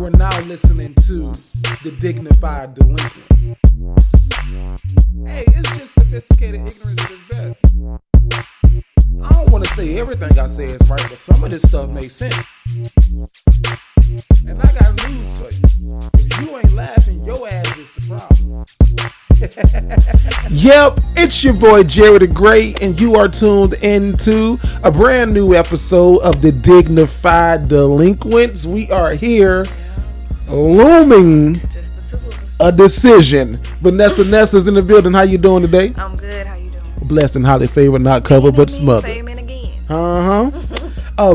are now listening to the Dignified Delinquent. Hey, it's just sophisticated ignorance at its best. I don't want to say everything I say is right, but some of this stuff makes sense. And I got news for you. If you ain't laughing, your ass is the problem. Yep, it's your boy Jerry the Great, and you are tuned into a brand new episode of the Dignified Delinquents. We are here looming a decision. Vanessa Nessa's in the building. How you doing today? I'm good. How you doing? Blessed and highly favored, not covered, but smothered.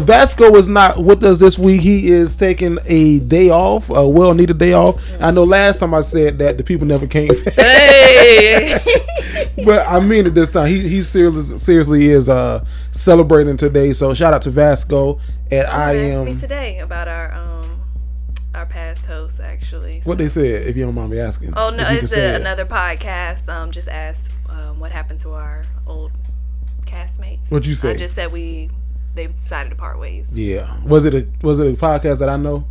Vasco is not with us this week. He is taking a day off, a well-needed day off. I know last time I said that the people never came. Hey, but I mean it this time. He seriously is celebrating today. So shout out to Vasco. And I am. Me today about our past hosts actually. So. What they said, if you don't mind me asking. Oh no, it's another podcast. Just asked what happened to our old castmates. What'd you say? I just said they decided to part ways. Yeah. Was it a podcast that I know?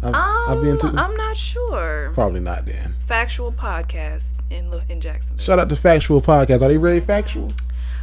I've been to? I'm not sure. Probably not then. Factual podcast in Jacksonville. Shout out to Factual Podcast. Are they very factual?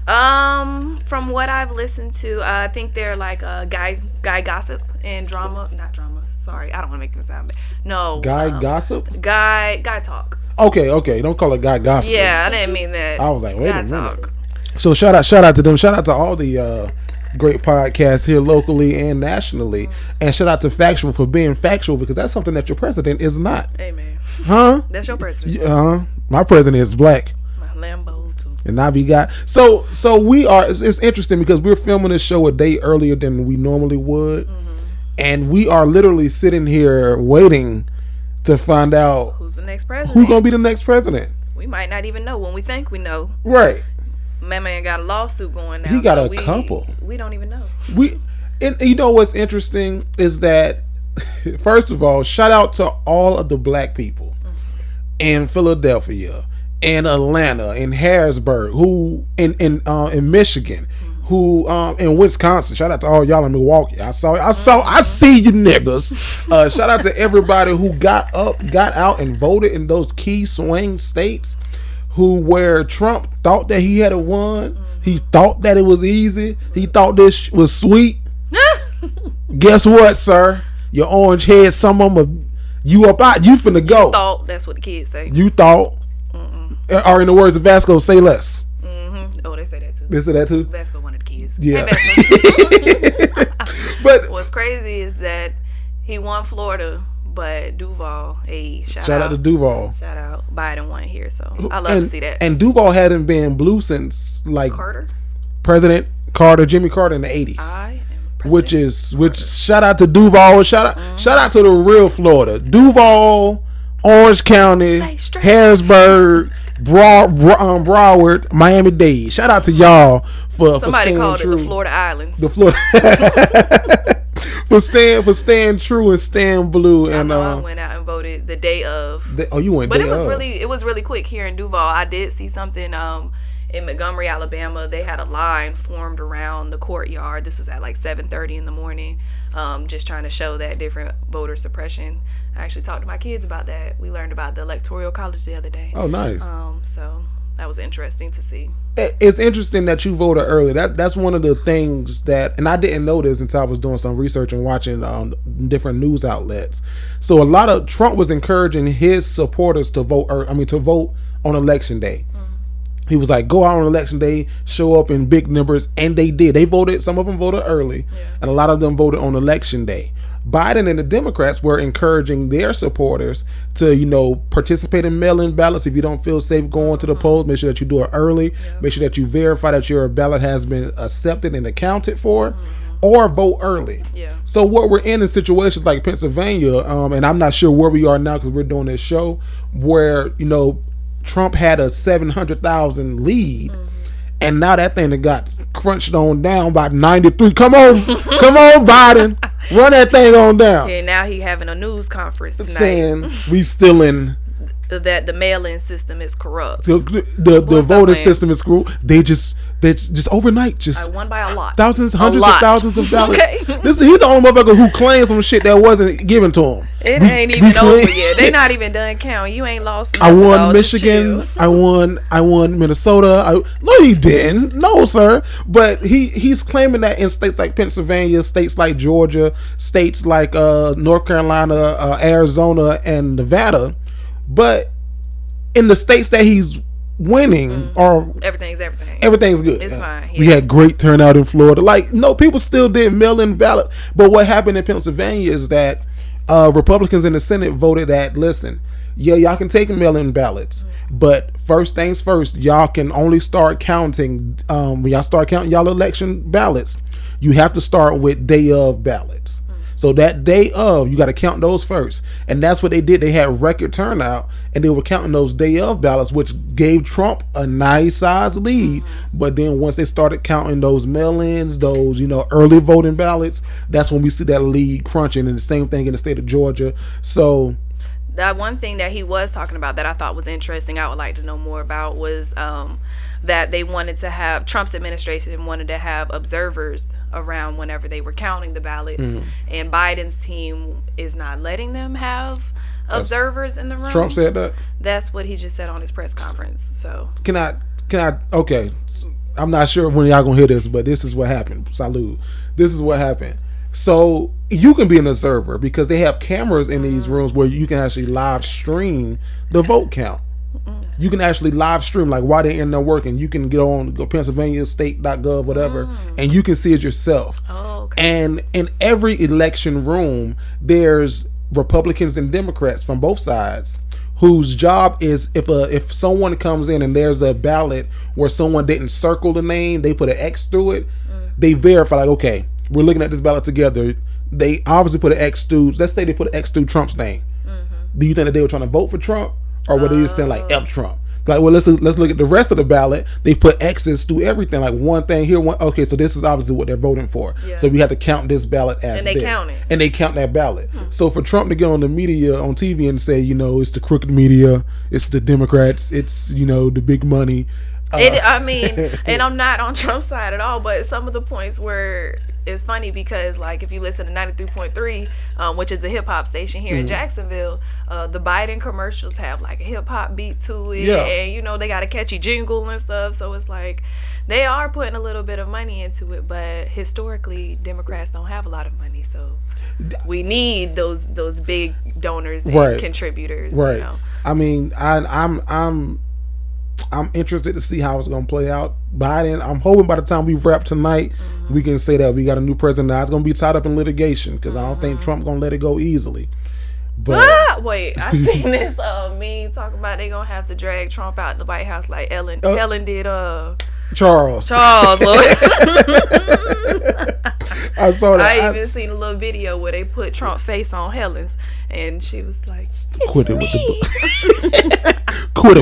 From what I've listened to, I think they're like guy gossip and drama. Not drama. Sorry, I don't want to make them sound bad. No. Guy gossip? Guy talk. Okay. Don't call it guy gossip. Yeah, I didn't mean that. I was like, wait a minute. Talk. So shout out to them. Shout out to all the great podcasts here locally and nationally, and shout out to Factual for being factual, because that's something that your president is not. Amen. Huh? That's your president. My president is black. My Lambo too. And I be got so we are. It's interesting because we're filming this show a day earlier than we normally would, and we are literally sitting here waiting to find out who's the next president. Who's gonna be the next president? We might not even know when we think we know. Right. My man got a lawsuit going now. He got a couple. We don't even know. And you know what's interesting is that, first of all, shout out to all of the black people in Philadelphia, in Atlanta, in Harrisburg, who in Michigan, who in Wisconsin. Shout out to all y'all in Milwaukee. I see you niggas. Shout out to everybody who got out and voted in those key swing states. Where Trump thought that he had won. He thought that it was easy. He thought this was sweet. Guess what, sir? Your orange head, some of them, you up out. You finna go. You thought, that's what the kids say. You thought. Or in the words of Vasco, say less. Oh, they say that too. They say that too? Vasco one of the kids. Yeah. Hey, But what's crazy is that he won Florida, but Duval, shout out to Duval. Shout out. Biden won here, so I love to see that. And Duval hadn't been blue since like Carter? President Carter, Jimmy Carter in the 80s. I am Which shout out to Duval. Shout out to the real Florida. Duval, Orange County, Harrisburg, Broward, Miami-Dade. Shout out to y'all for somebody for called true. It the Florida Islands. The Florida for staying true and staying blue. And I went out and voted the day of. You went. But day it was really quick here in Duval. I did see something in Montgomery, Alabama. They had a line formed around the courtyard. This was at like 7:30 in the morning. Just trying to show that different voter suppression. I actually talked to my kids about that. We learned about the Electoral College the other day. Oh, nice. So that was interesting to see. It's interesting that you voted early. That's one of the things that, and I didn't know this until I was doing some research and watching different news outlets. So a lot of Trump was encouraging his supporters to vote on election day. He was like, go out on election day, show up in big numbers, and they did. They voted. Some of them voted early, and a lot of them voted on election day. Biden and the Democrats were encouraging their supporters to, participate in mail-in ballots. If you don't feel safe going to the polls, make sure that you do it early. Make sure that you verify that your ballot has been accepted and accounted for, or vote early. Yeah. So what we're in situations like Pennsylvania, and I'm not sure where we are now because we're doing this show, where, Trump had a 700,000 lead, and now that thing that got crunched on down by 93. Come on, Biden, run that thing on down. And now he having a news conference tonight saying we still in that the mail-in system is corrupt. The voting system is screwed. They just That's just overnight, just I won by a lot. thousands, hundreds of thousands of dollars. Okay. He's the only motherfucker who claims some shit that wasn't given to him. It ain't even over yet. They not even done counting. You ain't lost. I won Michigan. I won Minnesota. No, he didn't. No, sir. But he's claiming that in states like Pennsylvania, states like Georgia, states like North Carolina, Arizona, and Nevada. But in the states that he's winning, or everything's good. It's fine. Yeah. We had great turnout in Florida. Like, no, people still did mail-in ballot. But what happened in Pennsylvania is that Republicans in the Senate voted that, listen, yeah, y'all can take mail-in ballots, but first things first, y'all can only start counting, when y'all start counting y'all election ballots, you have to start with day of ballots. So that day of, you got to count those first. And that's what they did. They had record turnout, and they were counting those day of ballots, which gave Trump a nice size lead. But then once they started counting those mail-ins, those, early voting ballots, that's when we see that lead crunching. And the same thing in the state of Georgia. So that one thing that he was talking about that I thought was interesting, I would like to know more about, was that they wanted to have, Trump's administration wanted to have observers around whenever they were counting the ballots, and Biden's team is not letting them have observers in the room. Trump said that? That's what he just said on his press conference. So Can I, okay, I'm not sure when y'all gonna hear this, but this is what happened. Salud. This is what happened. So you can be an observer because they have cameras in these rooms where you can actually live stream the vote count. You can actually live stream, like while they're in there working. You can go Pennsylvania state.gov, whatever, and you can see it yourself. Oh, okay. And in every election room, there's Republicans and Democrats from both sides whose job is, if someone comes in and there's a ballot where someone didn't circle the name, they put an X through it, they verify, like, okay, we're looking at this ballot together. They obviously put an X through, let's say they put an X through Trump's name. Do you think that they were trying to vote for Trump? Or were they just saying like F Trump? Like, well, let's look at the rest of the ballot. They put X's through everything, like one thing here, one. Okay, so this is obviously what they're voting for. Yeah. So we have to count this ballot as and they this. Count it. And they count that ballot. So for Trump to get on the media, on TV, and say, it's the crooked media, it's the Democrats, it's the big money. And I'm not on Trump's side at all, but some of the points where it's funny because, like, if you listen to 93.3, which is a hip hop station here in Jacksonville, the Biden commercials have like a hip hop beat to it, and they got a catchy jingle and stuff. So it's like they are putting a little bit of money into it, but historically, Democrats don't have a lot of money, so we need those big donors and contributors. Right. I mean, I'm interested to see how it's going to play out. Biden, I'm hoping by the time we wrap tonight, we can say that we got a new president. Now, it's going to be tied up in litigation because I don't think Trump going to let it go easily. But wait, I seen this meme talking about they going to have to drag Trump out the White House like Ellen did Charles, Lord. I saw that. I even seen a little video where they put Trump face on Helen's, and she was like, "Quit it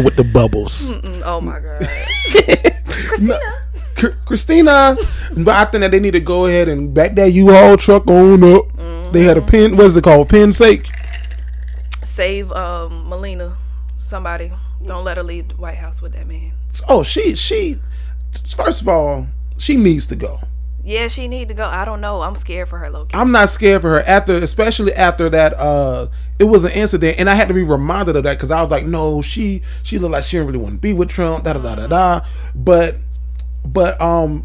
with the bubbles." Oh my God, Christina. But I think that they need to go ahead and back that Uhaul truck on up. They had a pin. What is it called? Pin sake. Save Melina. Somebody don't let her leave the White House with that man. Oh, she. First of all, she needs to go. Yeah, she need to go. I don't know. I'm scared for her, Loki. I'm not scared for her especially after that. It was an incident, and I had to be reminded of that because I was like, no, she looked like she didn't really want to be with Trump. But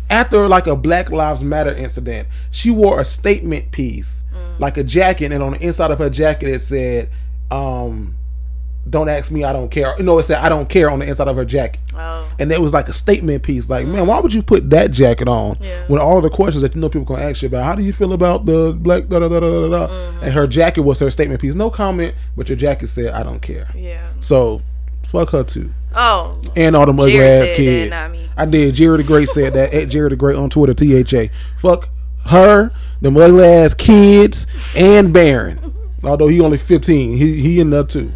after like a Black Lives Matter incident, she wore a statement piece, like a jacket, and on the inside of her jacket it said, "Don't ask me, I don't care." It said "I don't care" on the inside of her jacket. Oh. And it was like a statement piece. Like, man, why would you put that jacket on when all of the questions that people gonna ask you about? How do you feel about the black da da da da da? And her jacket was her statement piece. No comment, but your jacket said "I don't care." Yeah. So, fuck her too. Oh. And all them ugly ass kids. That, not me. I did. Jerry the Great said that. At Jerry the Great on Twitter, THA. Fuck her, them ugly ass kids, and Barron. Although he only 15, he in there too.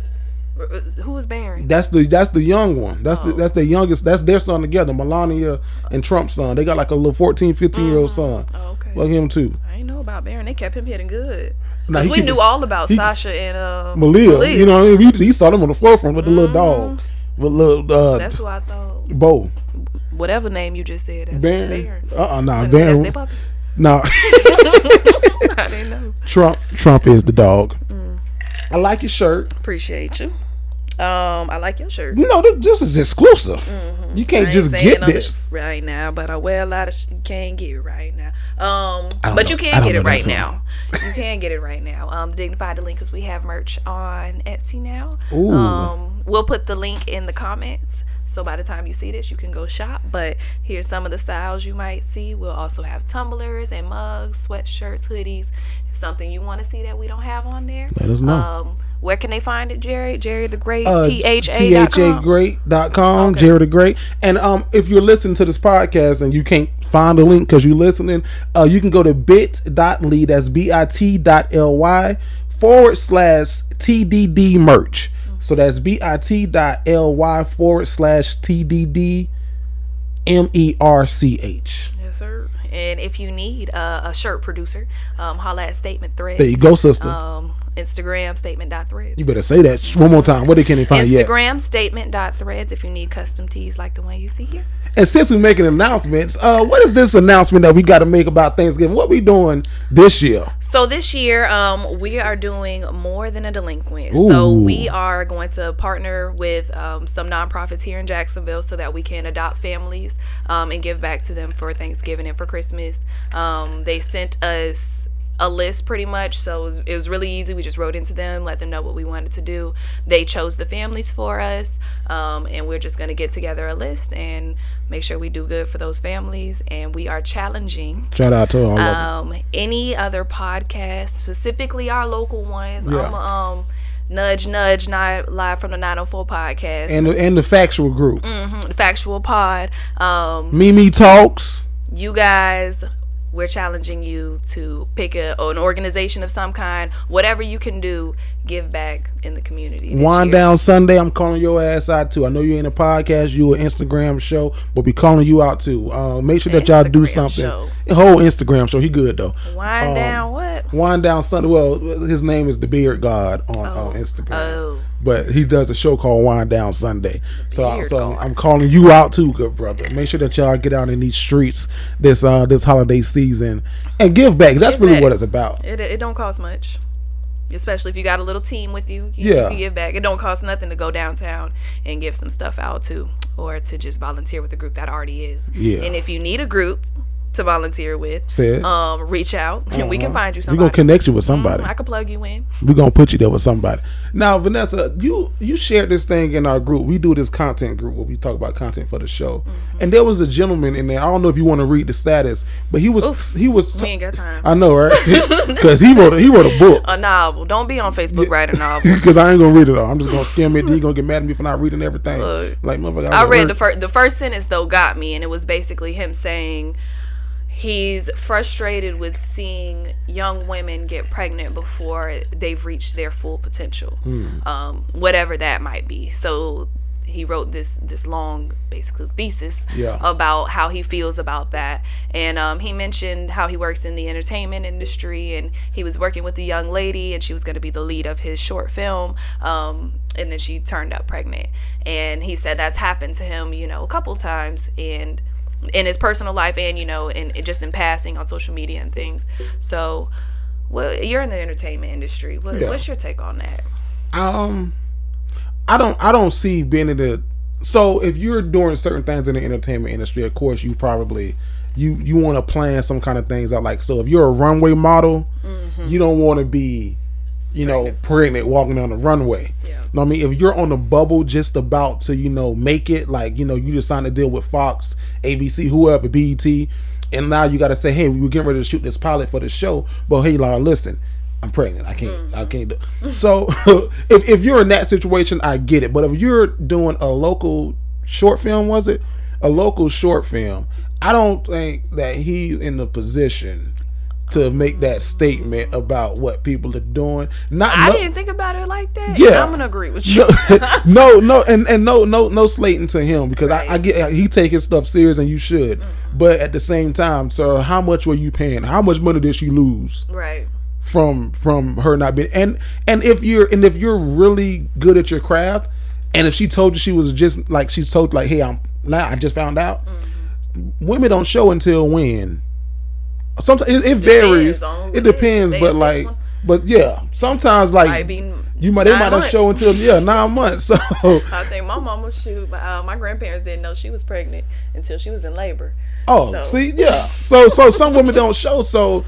Who is Barron? That's the young one. That's the youngest. That's their son together, Melania and Trump's son. They got like a little 14, 15-year-old son. Oh, okay. Fuck him too. I ain't know about Barron. They kept him hitting good. Because we knew all about Sasha and Malia. You know, he saw them on the forefront with the little dog. With little that's what I thought. Bo. whatever name you just said. That's Baron. Baron. Nah, That's Baron. their puppy. No. I didn't know. Trump is the dog. I like your shirt. Appreciate you. I like your shirt. No, this is exclusive. You can't just get this right now, but I wear a lot of you can't get it right now. But you can get it right now. You can get it right now. The Dignified Delinquents, we have merch on Etsy now. Ooh. We'll put the link in the comments. So by the time you see this, you can go shop. But here's some of the styles you might see. We'll also have tumblers and mugs, sweatshirts, hoodies. If something you want to see that we don't have on there, let us know. Where can they find it, Jerry? Jerry the Great, THA.com. THAGreat.com, okay. Jerry the Great. And if you're listening to this podcast and you can't find the link because you're listening, you can go to bit.ly, that's bit.ly/TDD merch. So that's bit.ly/TDD MERCH. Yes, sir. And if you need a shirt producer, holla at Statement Threads. There you go, sister. Instagram, statement.threads. You better say that one more time. What can they find yet? Instagram, statement.threads if you need custom tees like the one you see here. And since we're making announcements, what is this announcement that we got to make about Thanksgiving? What we doing this year? So this year, we are doing More Than a Delinquent. Ooh. So we are going to partner with some nonprofits here in Jacksonville so that we can adopt families and give back to them for Thanksgiving and for Christmas. They sent us a list pretty much, so it was really easy. We just wrote into them, let them know what we wanted to do. They chose the families for us, and we're just going to get together a list and make sure we do good for those families. And we are challenging, shout out to all any other podcasts, specifically our local ones. Yeah. Nudge not live from the 904 podcast and the factual group, the factual pod, Mimi Talks. You guys, we're challenging you to pick an organization of some kind. Whatever you can do, give back in the community. Wind Down Sunday, I'm calling your ass out too. I know you ain't a podcast, you an Instagram show, but be calling you out too. Make sure that y'all do something. Show. A whole Instagram show. He good though. Wind Down what? Wind Down Sunday. Well, his name is the Beard God on Instagram. Oh. But he does a show called Wind Down Sunday. So I'm calling you out too, good brother. Make sure that y'all get out in these streets this holiday season and give back. That's really what it's about. It don't cost much. Especially if you got a little team with you, you can give back. It don't cost nothing to go downtown and give some stuff out too, or to just volunteer with the group that already is. Yeah. And if you need a group to volunteer with, reach out and we can find you somebody. We're gonna connect you with somebody. I can plug you in. We're gonna put you there with somebody. Now, Vanessa, you shared this thing in our group. We do this content group where we talk about content for the show. And there was a gentleman in there. I don't know if you want to read the status, but he was we ain't got time. I know, right? Because he wrote a book, a novel. Don't be on Facebook writing novels. Because I ain't gonna read it all. I'm just gonna skim it. Then you gonna get mad at me for not reading everything. Like motherfucker. I read the first sentence though got me, and it was basically him saying he's frustrated with seeing young women get pregnant before they've reached their full potential, whatever that might be. So he wrote this long, basically, thesis about how he feels about that. And he mentioned how he works in the entertainment industry, and he was working with a young lady, and she was going to be the lead of his short film, and then she turned up pregnant. And he said that's happened to him, a couple times, and in his personal life and and just in passing on social media and things. So you're in the entertainment industry. What's your take on that? I don't see being in the, so if you're doing certain things in the entertainment industry, of course you probably you want to plan some kind of things out. Like, so if you're a runway model, you don't want to be pregnant walking down the runway. Know what I mean? If you're on the bubble just about to, make it, like, you just signed a deal with Fox, ABC, whoever, BET, and now you got to say, hey, we're getting ready to shoot this pilot for the show, but hey, Laura, listen, I'm pregnant. I can't do it. So if you're in that situation, I get it. But if you're doing a local short film, a local short film, I don't think that he's in the position to make that statement about what people are doing. I didn't think about it like that. Yeah, I'm gonna agree with you. No slating to him, because I get he take his stuff serious, and you should. But at the same time, sir, how much were you paying? How much money did she lose? Right. From her not being, and if you're really good at your craft, and if she told you she was just like, she told like, hey, I just found out. women don't show until when. Sometimes it varies. It depends, but yeah, sometimes like they might not show until 9 months. So I think my mama my grandparents didn't know she was pregnant until she was in labor. See, yeah. So some women don't show. So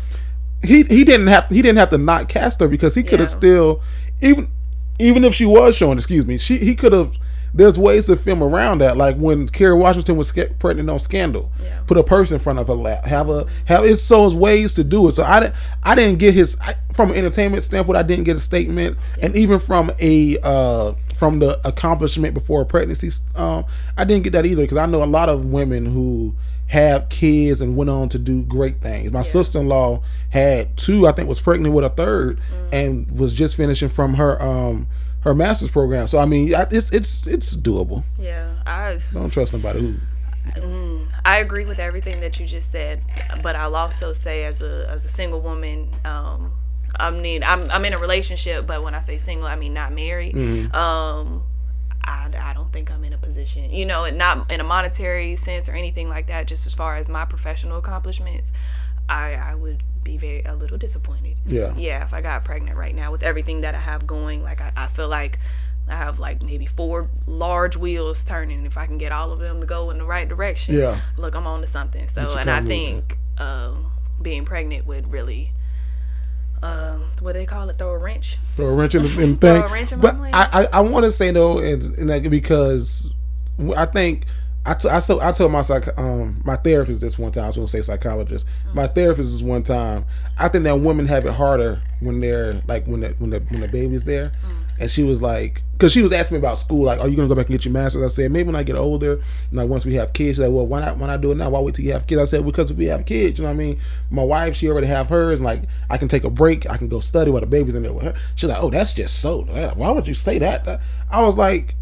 he didn't have to not cast her because he could have still even if she was showing. Excuse me, he could have. There's ways to film around that, like when Kerry Washington was pregnant on Scandal. Yeah. Put a purse in front of her lap. Have it's so ways to do it. So I didn't get from an entertainment standpoint. I didn't get a statement, and even from from the accomplishment before pregnancy, I didn't get that either because I know a lot of women who have kids and went on to do great things. My sister-in-law had 2. I think was pregnant with a 3rd, and was just finishing from her master's program. So I mean, it's doable. Yeah, I don't trust nobody who. I agree with everything that you just said, but I'll also say as a single woman, I'm in a relationship, but when I say single, I mean not married. I don't think I'm in a position, not in a monetary sense or anything like that. Just as far as my professional accomplishments, I would be a little disappointed. Yeah, if I got pregnant right now with everything that I have going, like I feel like I have like maybe 4 large wheels turning. If I can get all of them to go in the right direction, look, I'm on to something. So, and I think being pregnant would really, what do they call it? Throw a wrench in the thing. Throw a wrench in my plan. I want to say though, and like, because I think. I told my therapist this one time. I was going to say psychologist. My therapist this one time. I think that women have it harder when they're like when the baby's there, and she was like, because she was asking me about school, like, are you going to go back and get your master's? I said maybe when I get older, once we have kids. She's like, well, why not do it now? Why wait till you have kids? I said because if we have kids, you know what I mean. My wife, she already have hers, and like I can take a break, I can go study while the baby's in there with her. She's like, oh, that's just so. Why would you say that? I was like.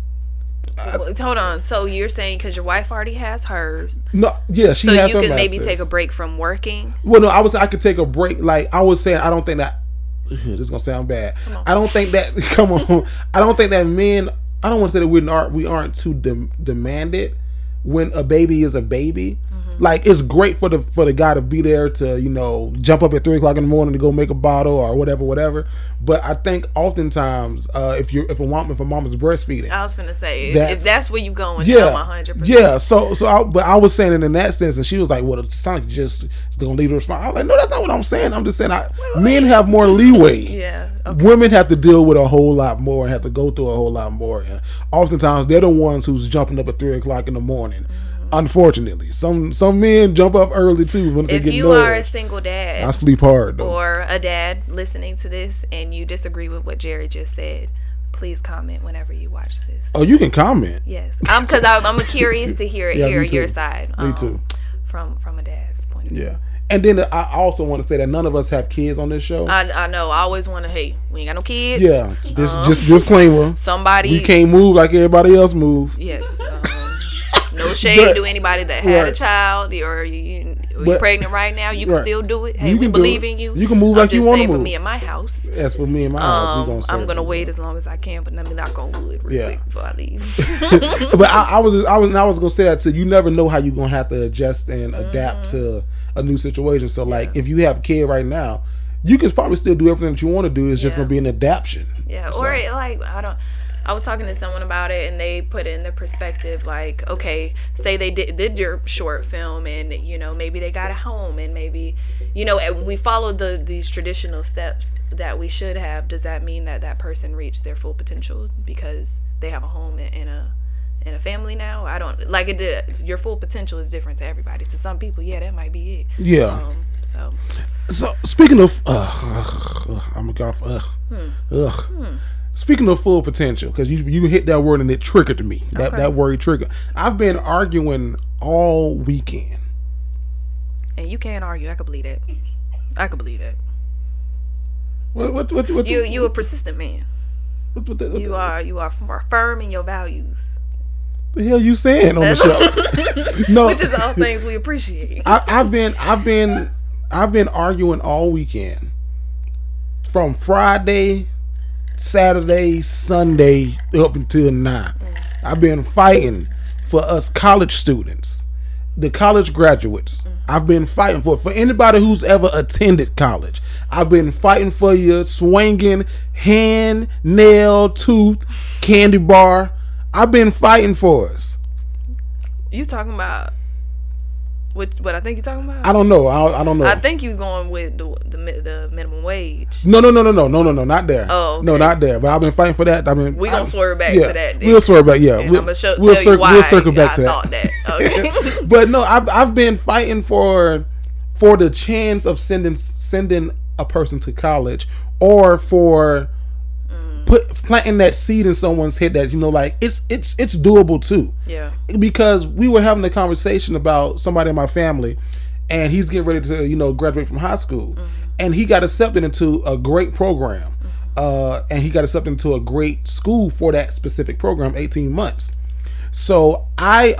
Hold on. So you're saying because your wife already has hers? No, yeah, she has her. So you could maybe take a break from working? Well, no, I could take a break. Like I was saying, I don't think that. This is gonna sound bad. I don't think that. Come on, I don't think that men. I don't want to say that we aren't too demanded when a baby is a baby. Like it's great for the guy to be there to jump up at 3 o'clock in the morning to go make a bottle or whatever. But I think oftentimes if a mom is breastfeeding, I was gonna say if that's where you going, I'm 100%. Yeah. So I was saying it in that sense, and she was like, "Well, it's not just gonna leave the response." I was like, "No, that's not what I'm saying. I'm just saying men have more leeway. Yeah. Okay. Women have to deal with a whole lot more and have to go through a whole lot more. And oftentimes they're the ones who's jumping up at 3 o'clock in the morning." Unfortunately, some men jump up early too. When if you are a single dad, I sleep hard though. Or a dad listening to this and you disagree with what Jerry just said, please comment whenever you watch this. Oh, you can comment. Yes, because I'm curious to hear your side. Me too. From a dad's point of view. Yeah. And then I also want to say that none of us have kids on this show. I know. I always want to. Hey, we ain't got no kids. Yeah. Just disclaimer. We can't move like everybody else move. Yeah. No shade to anybody that had a child or you're pregnant right now. You can still do it. Hey, we believe in you. You can move like you want to move. For me and my house. That's for me and my house. I'm gonna wait as long as I can, but let me knock on wood real quick before I leave. But I was gonna say that too. You never know how you're gonna have to adjust and adapt to a new situation. So like if you have a kid right now, you can probably still do everything that you want to do. It's just gonna be an adaptation. Yeah. So. Or like I was talking to someone about it, and they put it in the perspective like, okay, say they did your short film, and maybe they got a home, and maybe we followed these traditional steps that we should have. Does that mean that person reached their full potential because they have a home and a family now? I don't like it. Your full potential is different to everybody. To some people, that might be it. Yeah. So speaking of, I'm a golf. Speaking of full potential, because you hit that word and it triggered me. That word triggered. I've been arguing all weekend. And you can't argue. I could believe that. What you a persistent man. You are firm in your values. The hell you saying on the show? No, which is all things we appreciate. I've been arguing all weekend, from Friday, Saturday, Sunday up until now. I've been fighting for us college students the college graduates. I've been fighting for anybody who's ever attended college. I've been fighting for you, swinging hand, nail, tooth, candy bar. I've been fighting for us. You talking about what I think you're talking about? I don't know. I don't know. I think you're going with the minimum wage. No, not there. Oh, okay. No, not there. But I've been fighting for that. I mean, we gonna swerve back to that. Then. We'll swerve back. Yeah, I'm gonna tell you why we'll circle back I to thought that. Okay. But no, I've been fighting for the chance of sending a person to college, or for planting that seed in someone's head that, you know, like it's doable too. Yeah. Because we were having a conversation about somebody in my family, and he's getting ready to, you know, graduate from high school, and he got accepted into a great program, and he got accepted into a great school for that specific program, 18 months. So I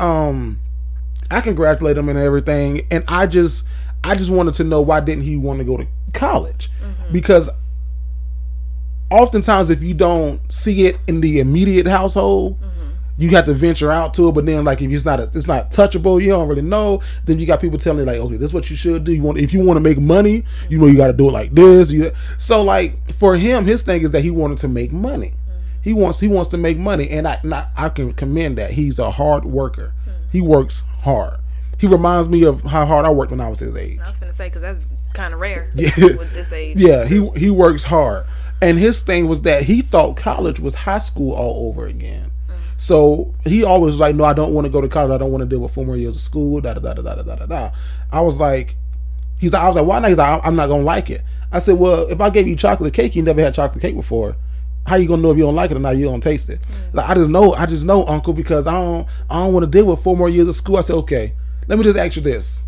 congratulate him and everything, and I just wanted to know, why didn't he want to go to college? Because oftentimes, if you don't see it in the immediate household, you have to venture out to it. But then, like, if it's not touchable, you don't really know. Then you got people telling you, like, okay, this is what you should do. If you want to make money, you know, you got to do it like this. So, like, for him, his thing is that he wanted to make money. He wants to make money, and I can commend that. He's a hard worker. He works hard. He reminds me of how hard I worked when I was his age. I was gonna say, because that's kind of rare Yeah. with this age. Yeah, he works hard. And his thing was that he thought college was high school all over again. So he always was like, no, I don't want to go to college. I don't want to deal with 4 more years of school. Da da da da da da da da. I was like, why not? He's like, I'm not gonna like it. I said, well, if I gave you chocolate cake, you never had chocolate cake before. How you gonna know if you don't like it or not? You don't taste it. Like, I just know, Uncle, because I don't want to deal with 4 more years of school. I said, okay, let me just ask you this: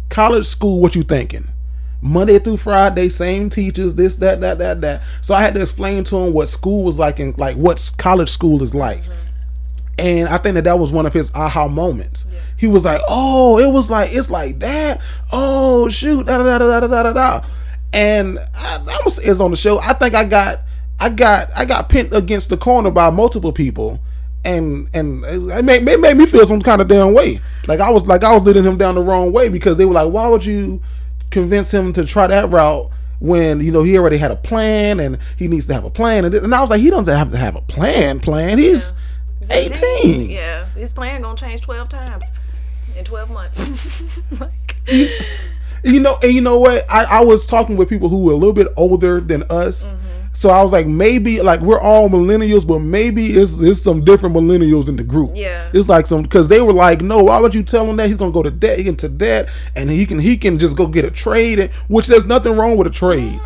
college school, what you thinking? Monday through Friday, same teachers, this, that. So I had to explain to him what school was like, and like what college school is like. And I think that was one of his aha moments. Yeah. He was like, "Oh, it's like that. Oh, shoot, da da da da da da da." And I was on the show. I think I got pinned against the corner by multiple people, and it made me feel some kind of damn way. Like I was leading him down the wrong way, because they were like, "Why would you convince him to try that route when, you know, he already had a plan, and he needs to have a plan?" And I was like, he doesn't have to have a plan. He's 18. Yeah, his plan gonna change 12 times in 12 months. Like, you know what? I was talking with people who were a little bit older than us. So I was like, maybe, like, we're all millennials, but maybe it's some different millennials in the group. Yeah. It's like because they were like, no, why would you tell him that? He's going to go to debt, into debt, and he can just go get a trade, which there's nothing wrong with a trade.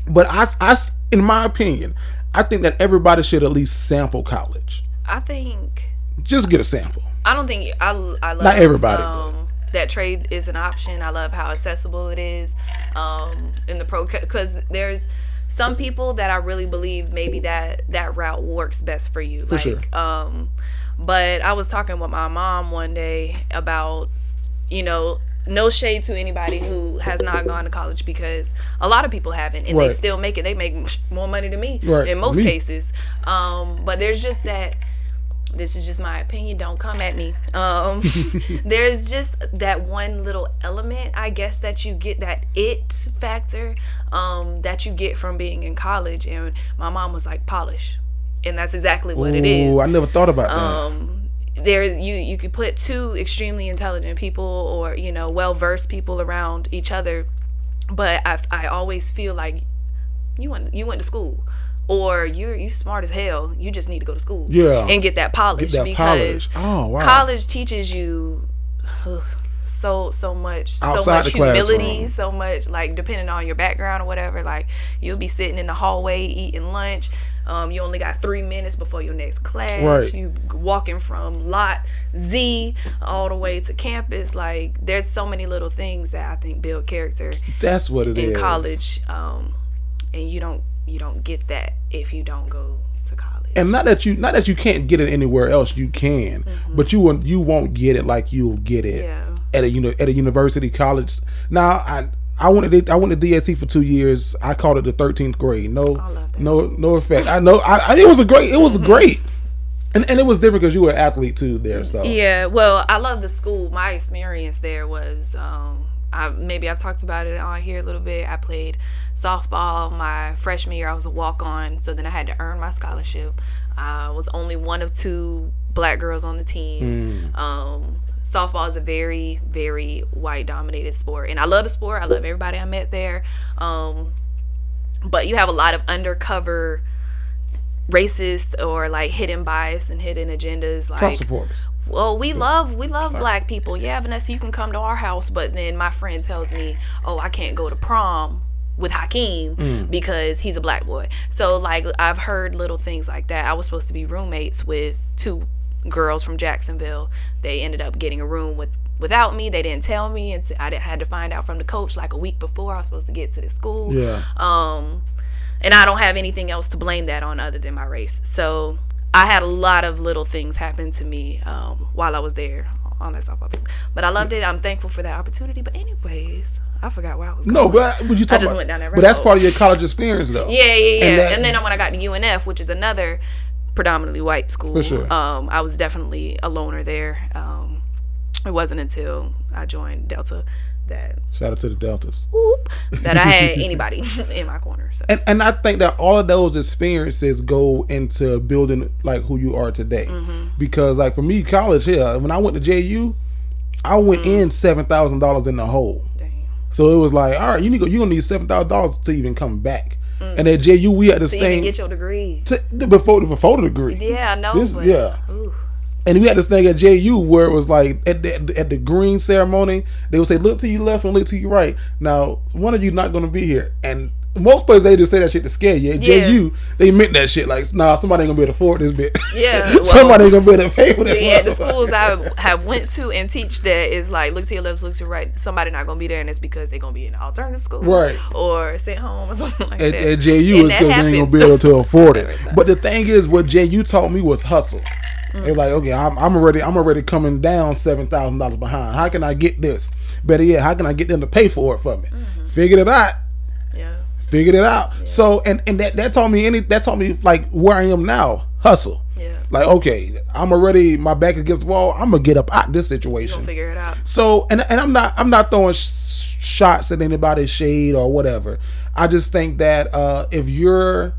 But I, in my opinion, I think that everybody should at least sample college. I think. Just get a sample. I don't think, I love. Not everybody. That trade is an option. I love how accessible it is in the because there's some people that I really believe maybe that route works best for you. For sure. But I was talking with my mom one day about, you know, no shade to anybody who has not gone to college, because a lot of people haven't, and they still make it. They make more money than me in most cases. But there's just that. This is just my opinion. Don't come at me. There's just that one little element, I guess, that you get, that it factor that you get from being in college. And my mom was like, polish. And that's exactly what it is. I never thought about that. There's you could put 2 extremely intelligent people, or, you know, well-versed people around each other. But I always feel like you went to school. Or you smart as hell. You just need to go to school and get that polish, because college teaches you so much, outside so much humility, so much, like, depending on your background or whatever. Like, you'll be sitting in the hallway eating lunch. You only got 3 minutes before your next class. Right. You walking from lot Z all the way to campus. Like, there's so many little things that I think build character. That's what it is in college, and you don't get that if you don't go to college. And not that you can't get it anywhere else, you can, but you won't get it like you'll get it at a university, college. Now I went to DSC for 2 years. I called it the 13th grade. No effect. I know. It was great. And it was different because you were an athlete too there. So yeah, well, I love the school. My experience there was, I've talked about it on here a little bit. I played softball my freshman year. I was a walk-on, so then I had to earn my scholarship. I was only one of 2 black girls on the team. Softball is a very, very white-dominated sport, and I love the sport. I love everybody I met there, but you have a lot of undercover racist or like hidden bias and hidden agendas. Like, Trump supporters. Well, we love black people. Yeah, Vanessa, you can come to our house, but then my friend tells me, oh, I can't go to prom with Hakeem because he's a black boy. So like I've heard little things like that. I was supposed to be roommates with 2 girls from Jacksonville. They ended up getting a room without me. They didn't tell me, and I had to find out from the coach like a week before I was supposed to get to the school. Yeah. And I don't have anything else to blame that on other than my race. So I had a lot of little things happen to me while I was there on that softball team. But I loved it. I'm thankful for that opportunity. But anyways, I forgot where I was going. No, but would you talk I just about, went down that road. But that's part of your college experience, though. Yeah. And then when I got to UNF, which is another predominantly white school, for sure. I was definitely a loner there. It wasn't until I joined Delta that, shout out to the Deltas, that I had anybody in my corner. So. And I think that all of those experiences go into building like who you are today. Because like for me, college here, when I went to JU, I went in $7,000 in the hole. Dang. So it was like, all right, you're gonna need $7,000 to even come back. And at JU, we had this thing even get your degree before the degree. Yeah, I know. Ooh. And we had this thing at JU where it was like at the green ceremony, they would say, look to your left and look to your right. Now, one of you not going to be here. And most places, they just say that shit to scare you. At JU, they meant that shit. Like, nah, somebody ain't going to be able to afford this bit. Yeah. Well, somebody ain't going to be able to pay for that. Yeah, the schools I have went to and teach that is like, look to your left, look to your right. Somebody not going to be there, and it's because they're going to be in an alternative school. Right. Or sent home or something like that. At JU, it's because they ain't going to be able to afford it. But the thing is, what JU taught me was hustle. They're like, okay, I'm already coming down $7,000 behind. How can I get this? Better yet, how can I get them to pay for it for me? Figured it out. Yeah. Figured it out. Yeah. So and that taught me like where I am now. Hustle. Yeah. Like, okay, I'm already my back against the wall. I'm gonna get up out this situation. You're gonna figure it out. So and I'm not throwing shots at anybody's shade or whatever. I just think that if you're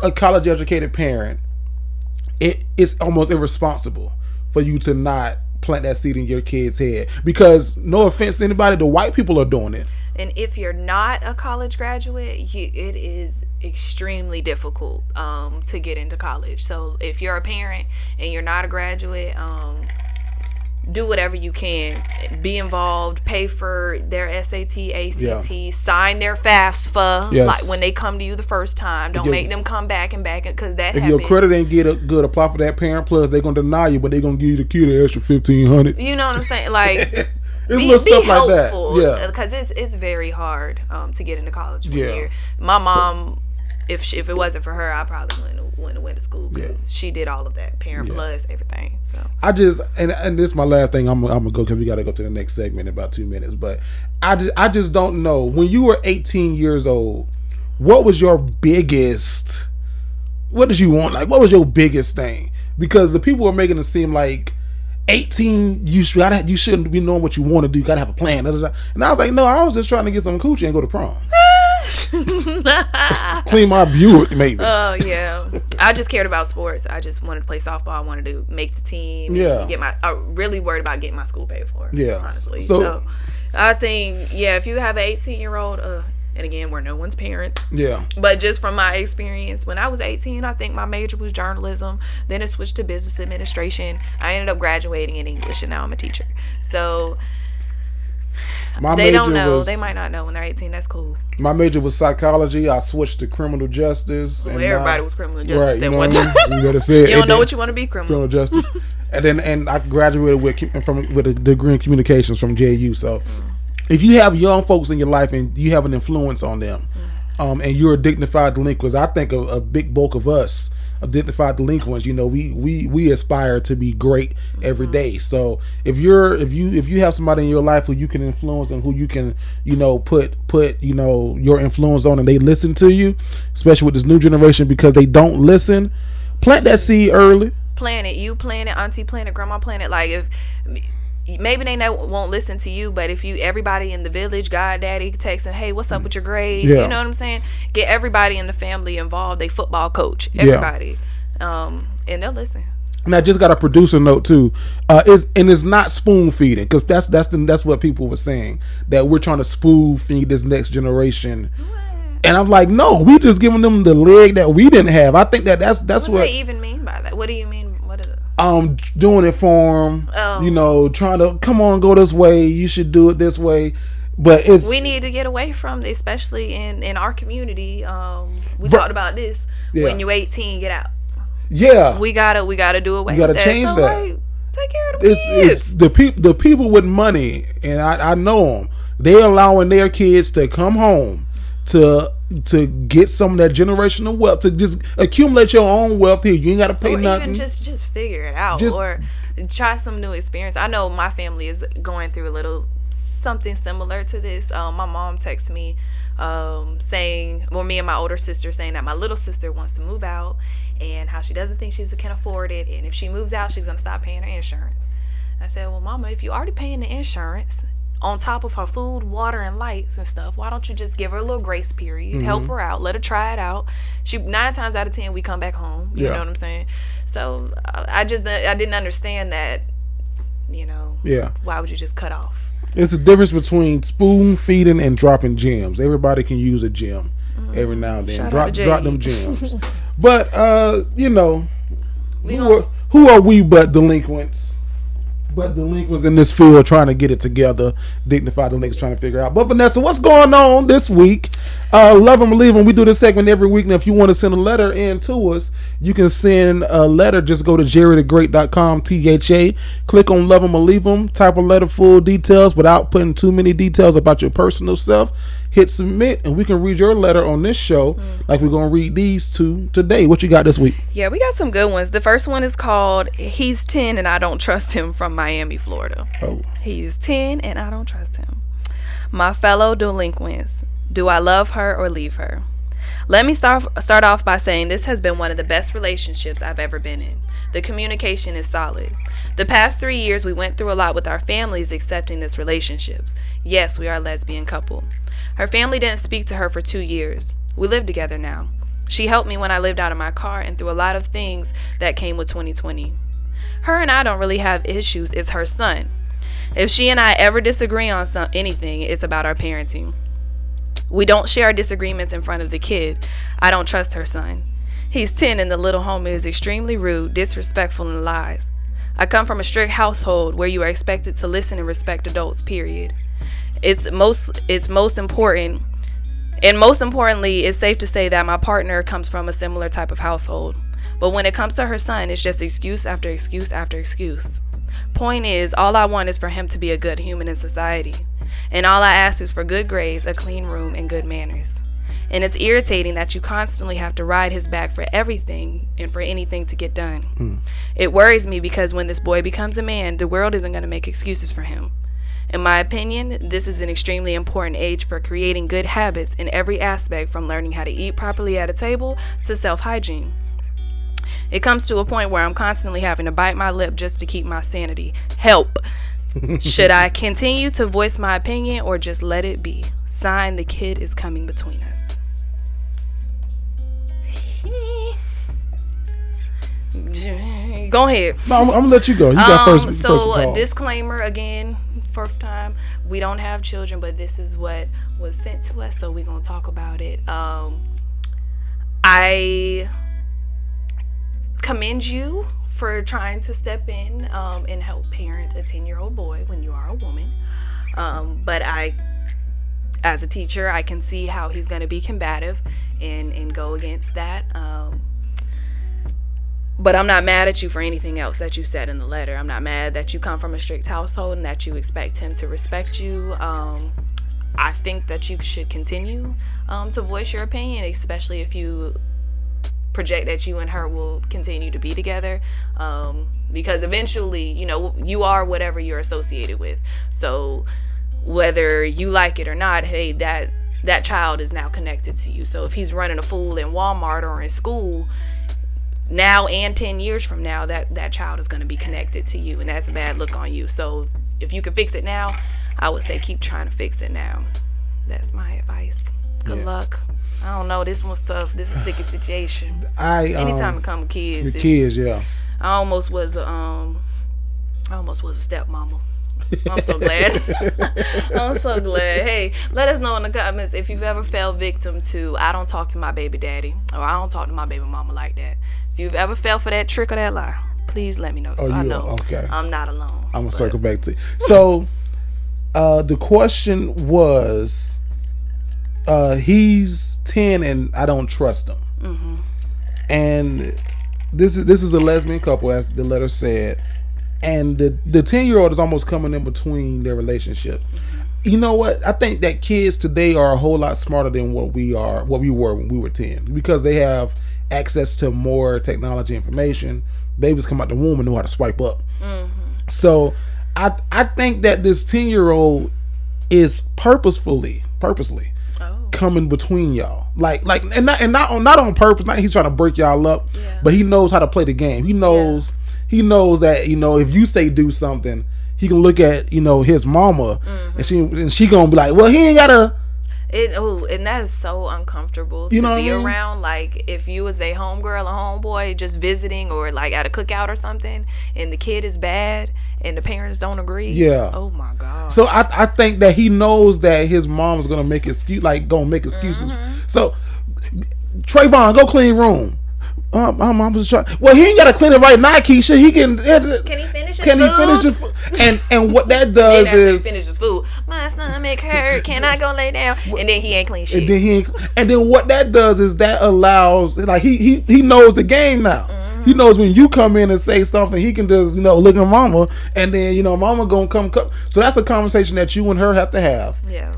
a college educated parent, it's almost irresponsible for you to not plant that seed in your kid's head, because no offense to anybody, the white people are doing it. And if you're not a college graduate, it is extremely difficult to get into college. So if you're a parent and you're not a graduate, do whatever you can. Be involved. Pay for their SAT, ACT. Sign their FAFSA. Yes. Like when they come to you the first time. Don't make them come back because that happens. If your credit ain't good, apply for that Parent Plus. They're gonna deny you, but they're gonna give you the kid an extra $1,500. You know what I'm saying? Like. Be stuff helpful, like that. Yeah, because it's very hard to get into college when you're. My mom, if it wasn't for her, I probably wouldn't have went to school because she did all of that, Parent Plus, everything. So I just and this is my last thing. I'm gonna go because we got to go to the next segment in about 2 minutes. But I just don't know, when you were 18 years old, what was your biggest? What did you want? Like, what was your biggest thing? Because the people were making it seem like 18, you shouldn't be knowing what you want to do. You gotta have a plan. And I was like, no, I was just trying to get some coochie and go to prom. Clean my Buick, maybe. Oh yeah, I just cared about sports. I just wanted to play softball. I wanted to make the team. Yeah. I really worried about getting my school paid for. Yeah. Honestly. So I think if you have an 18-year-old, and again, we're no one's parent. Yeah. But just from my experience, when I was 18, I think my major was journalism. Then it switched to business administration. I ended up graduating in English, and now I'm a teacher. So they don't know. They might not know when they're 18. That's cool. My major was psychology. I switched to criminal justice. Well, everybody was criminal justice at one time. You better say it. You don't know what you want to be, criminal justice. and I graduated with a degree in communications from JU. So. If you have young folks in your life and you have an influence on them, and you're a dignified delinquent, I think a big bulk of us are dignified delinquents. You know, we aspire to be great every day. So if you have somebody in your life who you can influence and who you can, put your influence on, and they listen to you, especially with this new generation, because they don't listen. Plant that seed early. Plant it. You plant it. Auntie plant it. Grandma plant it. Like, if maybe they won't listen to you, but if you, everybody in the village, God daddy texting, hey, what's up with your grades? You know what I'm saying? Get everybody in the family involved. A football coach, everybody, and they'll listen. And I just got a producer note too. It's not spoon feeding, because that's what people were saying, that we're trying to spoon feed this next generation. And I'm like, no, we just giving them the leg that we didn't have. I think that's what do they even mean by that? What do you mean? What is it? Doing it for them. Trying to, come on, go this way. You should do it this way. But we need to get away from, especially in our community. We talked about this. When you're 18, get out. Yeah, we gotta do away. We gotta with change that. that. Like, take care of the kids. It's the people with money, and I know them. They're allowing their kids to come home to get some of that generational wealth, to just accumulate your own wealth here. You ain't gotta pay nothing. Even just figure it out, or try some new experience. I know my family is going through a little something similar to this. My mom texted me saying, well, me and my older sister saying that my little sister wants to move out, and how she doesn't think she can afford it, and if she moves out, she's going to stop paying her insurance. I said, well, Mama, if you're already paying the insurance on top of her food, water, and lights and stuff, why don't you just give her a little grace period, help her out, let her try it out. 9 times out of 10 we come back home. You know what I'm saying? So I didn't understand that. Why would you just cut off? It's the difference between spoon feeding and dropping gems. Everybody can use a gem every now and then. Drop them gems. But who are we but delinquents? But delinquents in this field trying to get it together. Dignified delinquents trying to figure out. But Vanessa, what's going on this week? Love them or leave them. We do this segment every week. And if you want to send a letter in to us, you can send a letter. Just go to jerrythegreat.com, THA. Click on love them or leave them. Type a letter, full details without putting too many details about your personal self. Hit submit, and we can read your letter on this show, like we're going to read these two today. What you got this week? Yeah, we got some good ones. The first one is called He's 10 and I Don't Trust Him, from Miami, Florida. Oh. He's 10 and I don't trust him. My fellow delinquents, do I love her or leave her? Let me start off by saying this has been one of the best relationships I've ever been in. The communication is solid. The past 3 years, we went through a lot with our families accepting this relationship. Yes, we are a lesbian couple. Her family didn't speak to her for 2 years. We live together now. She helped me when I lived out of my car and through a lot of things that came with 2020. Her and I don't really have issues. It's her son. If she and I ever disagree on anything, it's about our parenting. We don't share our disagreements in front of the kid. I don't trust her son. He's 10 and the little homie is extremely rude, disrespectful, and lies. I come from a strict household where you are expected to listen and respect adults, period. It's most important, and most importantly, it's safe to say that my partner comes from a similar type of household. But when it comes to her son, it's just excuse after excuse after excuse. Point is, all I want is for him to be a good human in society. And all I ask is for good grades, a clean room, and good manners. And it's irritating that you constantly have to ride his back for everything and for anything to get done. It worries me because when this boy becomes a man, the world isn't going to make excuses for him. In my opinion, this is an extremely important age for creating good habits in every aspect, from learning how to eat properly at a table to self-hygiene. It comes to a point where I'm constantly having to bite my lip just to keep my sanity. Help! Should I continue to voice my opinion or just let it be? Sign, the kid is coming between us. Go ahead. No, I'm gonna let you go. You got first. So, disclaimer again, first time, we don't have children, but this is what was sent to us, so we're gonna talk about it. I commend you for trying to step in and help parent a 10-year-old boy when you are a woman. But as a teacher, I can see how he's going to be combative and go against that. But I'm not mad at you for anything else that you said in the letter. I'm not mad that you come from a strict household and that you expect him to respect you. I think that you should continue to voice your opinion, especially if you project that you and her will continue to be together, because eventually, you are whatever you're associated with. So whether you like it or not, hey, that child is now connected to you. So if he's running a fool in Walmart or in school, now and 10 years from now, that child is going to be connected to you, and that's a bad look on you. So if you can fix it now, I would say keep trying to fix it now. That's my advice. Good luck. I don't know. This one's tough. This is a sticky situation. Anytime it comes with kids. Your kids, yeah. I almost was a stepmama. I'm so glad. I'm so glad. Hey, let us know in the comments if you've ever fell victim to, I don't talk to my baby daddy, or I don't talk to my baby mama like that. If you've ever fell for that trick or that lie, please let me know so I know I'm not alone. I'm going to circle back to you. So, the question was, he's 10 and I don't trust him. Mm-hmm. And this is a lesbian couple, as the letter said. And the 10-year-old is almost coming in between their relationship. Mm-hmm. You know what? I think that kids today are a whole lot smarter than what we were when we were 10, because they have access to more technology information. Babies come out the womb and know how to swipe up. Mm-hmm. So I think that this 10-year-old is purposely coming between y'all, like not on purpose. Not he's trying to break y'all up, but he knows how to play the game. He knows that if you say do something, he can look at his mama, and she gonna be like, well, he ain't gotta. And that is so uncomfortable to be around. Like, if you was a homegirl or homeboy just visiting, or like at a cookout or something, and the kid is bad and the parents don't agree. Yeah. Oh my God. So I think that he knows that his mom's gonna make excuses. Mm-hmm. So Trayvon, go clean room. My mom was trying. Well, he ain't gotta clean it right now, Keisha. He can. Can he finish his food? And what that does is he finish his food. My stomach hurt. Can I go lay down? And then he ain't clean shit. And then what that does is that allows, like, he knows the game now. Mm-hmm. He knows when you come in and say something, he can just look at mama, and then mama gonna come. So that's a conversation that you and her have to have. Yeah.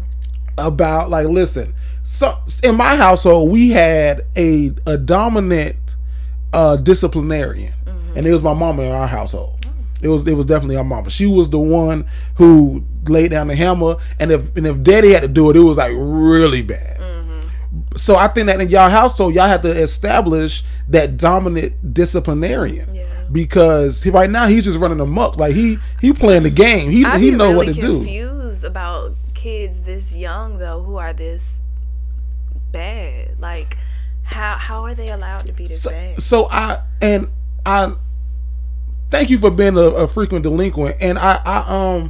About, like, listen. So in my household, we had a dominant disciplinarian, and it was my mama in our household. It was definitely our mama. She was the one who laid down the hammer, and if daddy had to do it, it was like really bad. So I think that in y'all household, y'all have to establish that dominant disciplinarian, because right now he's just running amok. Like he playing the game. He know really what to do. I'm confused about kids this young though, who are this bad. Like, how are they allowed to be this bad? So I thank you for being a frequent delinquent, and I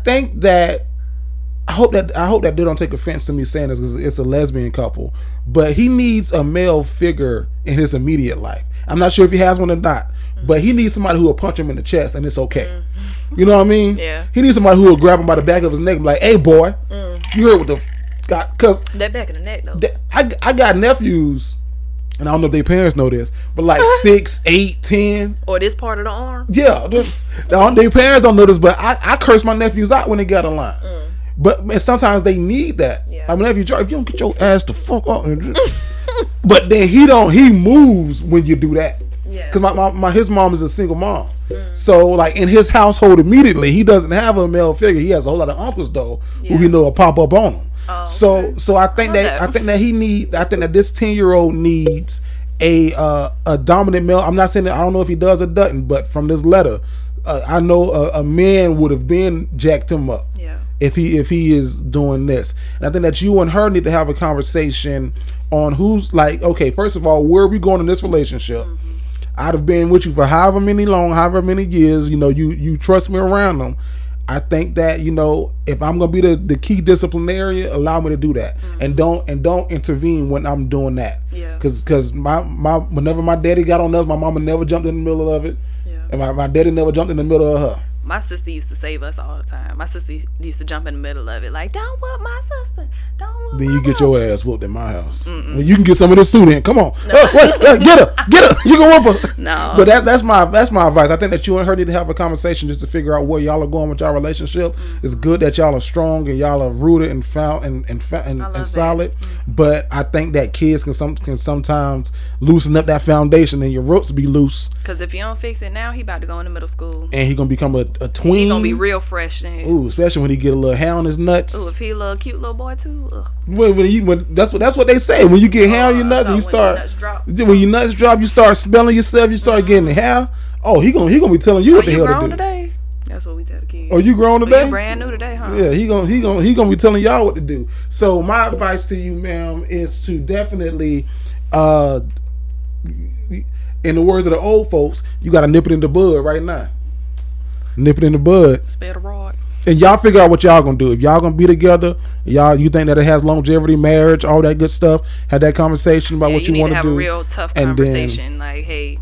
think that I hope that they don't take offense to me saying this, because it's a lesbian couple, but he needs a male figure in his immediate life. I'm not sure if he has one or not, but he needs somebody who will punch him in the chest and it's okay. You know what I mean? Yeah. He needs somebody who will grab him by the back of his neck and be like, "Hey, boy, you heard what the got?" Because that back of the neck though. I got nephews, and I don't know if their parents know this, but like 6, 8, 10. Or this part of the arm. Yeah, their parents don't know this, but I curse my nephews out when they got a line. But sometimes they need that. Yeah. I mean, if you don't get your ass the fuck up, but then he moves when you do that. Yeah. Because his mom is a single mom, so like in his household immediately, he doesn't have a male figure. He has a whole lot of uncles though, who will pop up on him. Oh, so I think that this 10-year-old needs a dominant male. I'm not saying that, I don't know if he does or doesn't, but from this letter, I know a man would have been jacked him up. Yeah. If he is doing this. And I think that you and her need to have a conversation on who's like, okay, first of all, where are we going in this relationship? I'd have been with you for however many years, you trust me around them. I think that, if I'm gonna be the key disciplinarian, allow me to do that. And don't intervene when I'm doing that. Yeah. Cause my whenever my daddy got on us, my mama never jumped in the middle of it. Yeah. And my daddy never jumped in the middle of her. My sister used to save us all the time. My sister used to jump in the middle of it, like, "Don't whoop my sister. Don't whoop." Then you get your ass whooped in my house. Well, you can get some of this suit in. Come on, no. Get her. You can whoop her. No, but that's my advice. I think that you and her need to have a conversation just to figure out where y'all are going with y'all relationship. It's good that y'all are strong and y'all are rooted and found and solid. But I think that kids can sometimes loosen up that foundation, and your roots be loose. Because if you don't fix it now, he about to go into middle school, and he gonna become a a tween. He gonna be real fresh then. Ooh, especially when he get a little hair on his nuts. Ooh, if he a little cute little boy too. Ugh. When that's what they say. When you get hair on your nuts and you start, when your nuts drop, you start smelling yourself. You start getting hair. Oh, he gonna be telling you what the hell to do. Grown today? That's what we tell the kids. Oh, you grown today? You brand new today, huh? Yeah, he gonna be telling y'all what to do. So my advice to you, ma'am, is to definitely, in the words of the old folks, you gotta nip it in the bud right now. Nip it in the bud. Spare the rod. And y'all figure out what y'all gonna do. If y'all gonna be together, you think that it has longevity, marriage, all that good stuff. Have that conversation about what you want to do. Have a real tough conversation. Like, hey,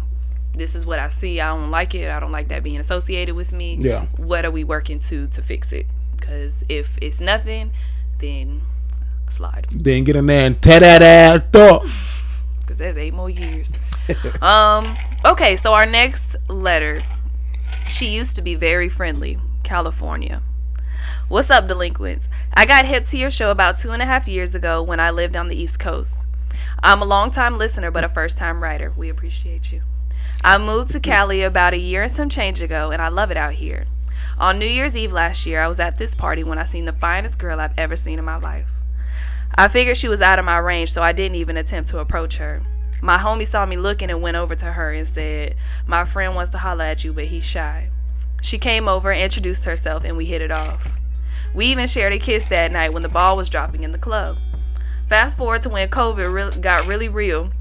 this is what I see. I don't like it. I don't like that being associated with me. Yeah. What are we working to fix it? Because if it's nothing, then slide. Then get in there and tear that ass up. Because that's 8 more years. Okay, so our next letter. She used to be very friendly. California. What's up, Delinquents? I got hip to your show about 2.5 years ago when I lived on the East Coast. I'm a long-time listener, but a first-time writer. We appreciate you. I moved to Cali about a year and some change ago, and I love it out here. On New Year's Eve last year, I was at this party when I seen the finest girl I've ever seen in my life. I figured she was out of my range, so I didn't even attempt to approach her. My homie saw me looking and went over to her and said, "My friend wants to holler at you, but he's shy." She came over, introduced herself, and we hit it off. We even shared a kiss that night when the ball was dropping in the club. Fast forward to when COVID got really real,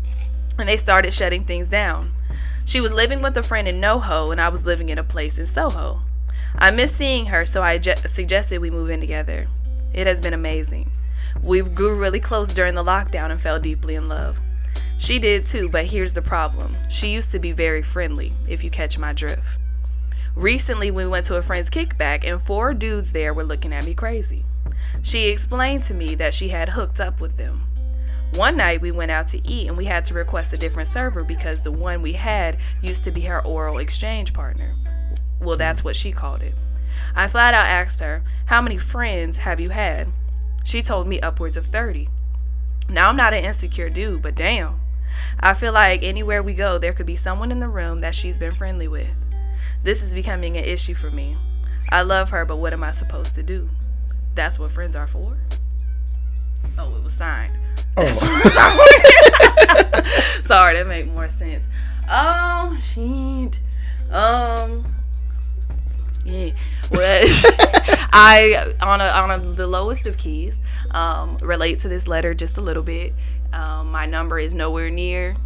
and they started shutting things down. She was living with a friend in NoHo, and I was living in a place in Soho. I missed seeing her, so I suggested we move in together. It has been amazing. We grew really close during the lockdown and fell deeply in love. She did too, but here's the problem. She used to be very friendly, if you catch my drift. Recently, we went to a friend's kickback, and 4 dudes there were looking at me crazy. She explained to me that she had hooked up with them. One night, we went out to eat, and we had to request a different server because the one we had used to be her oral exchange partner. Well, that's what she called it. I flat out asked her, "How many friends have you had?" She told me upwards of 30. Now, I'm not an insecure dude, but damn. I feel like anywhere we go, there could be someone in the room that she's been friendly with. This is becoming an issue for me. I love her, but what am I supposed to do? That's what friends are for? Oh, it was signed. Oh. Sorry, that make more sense. Shit. Yeah. Well, I on the lowest of keys relate to this letter just a little bit. My number is nowhere near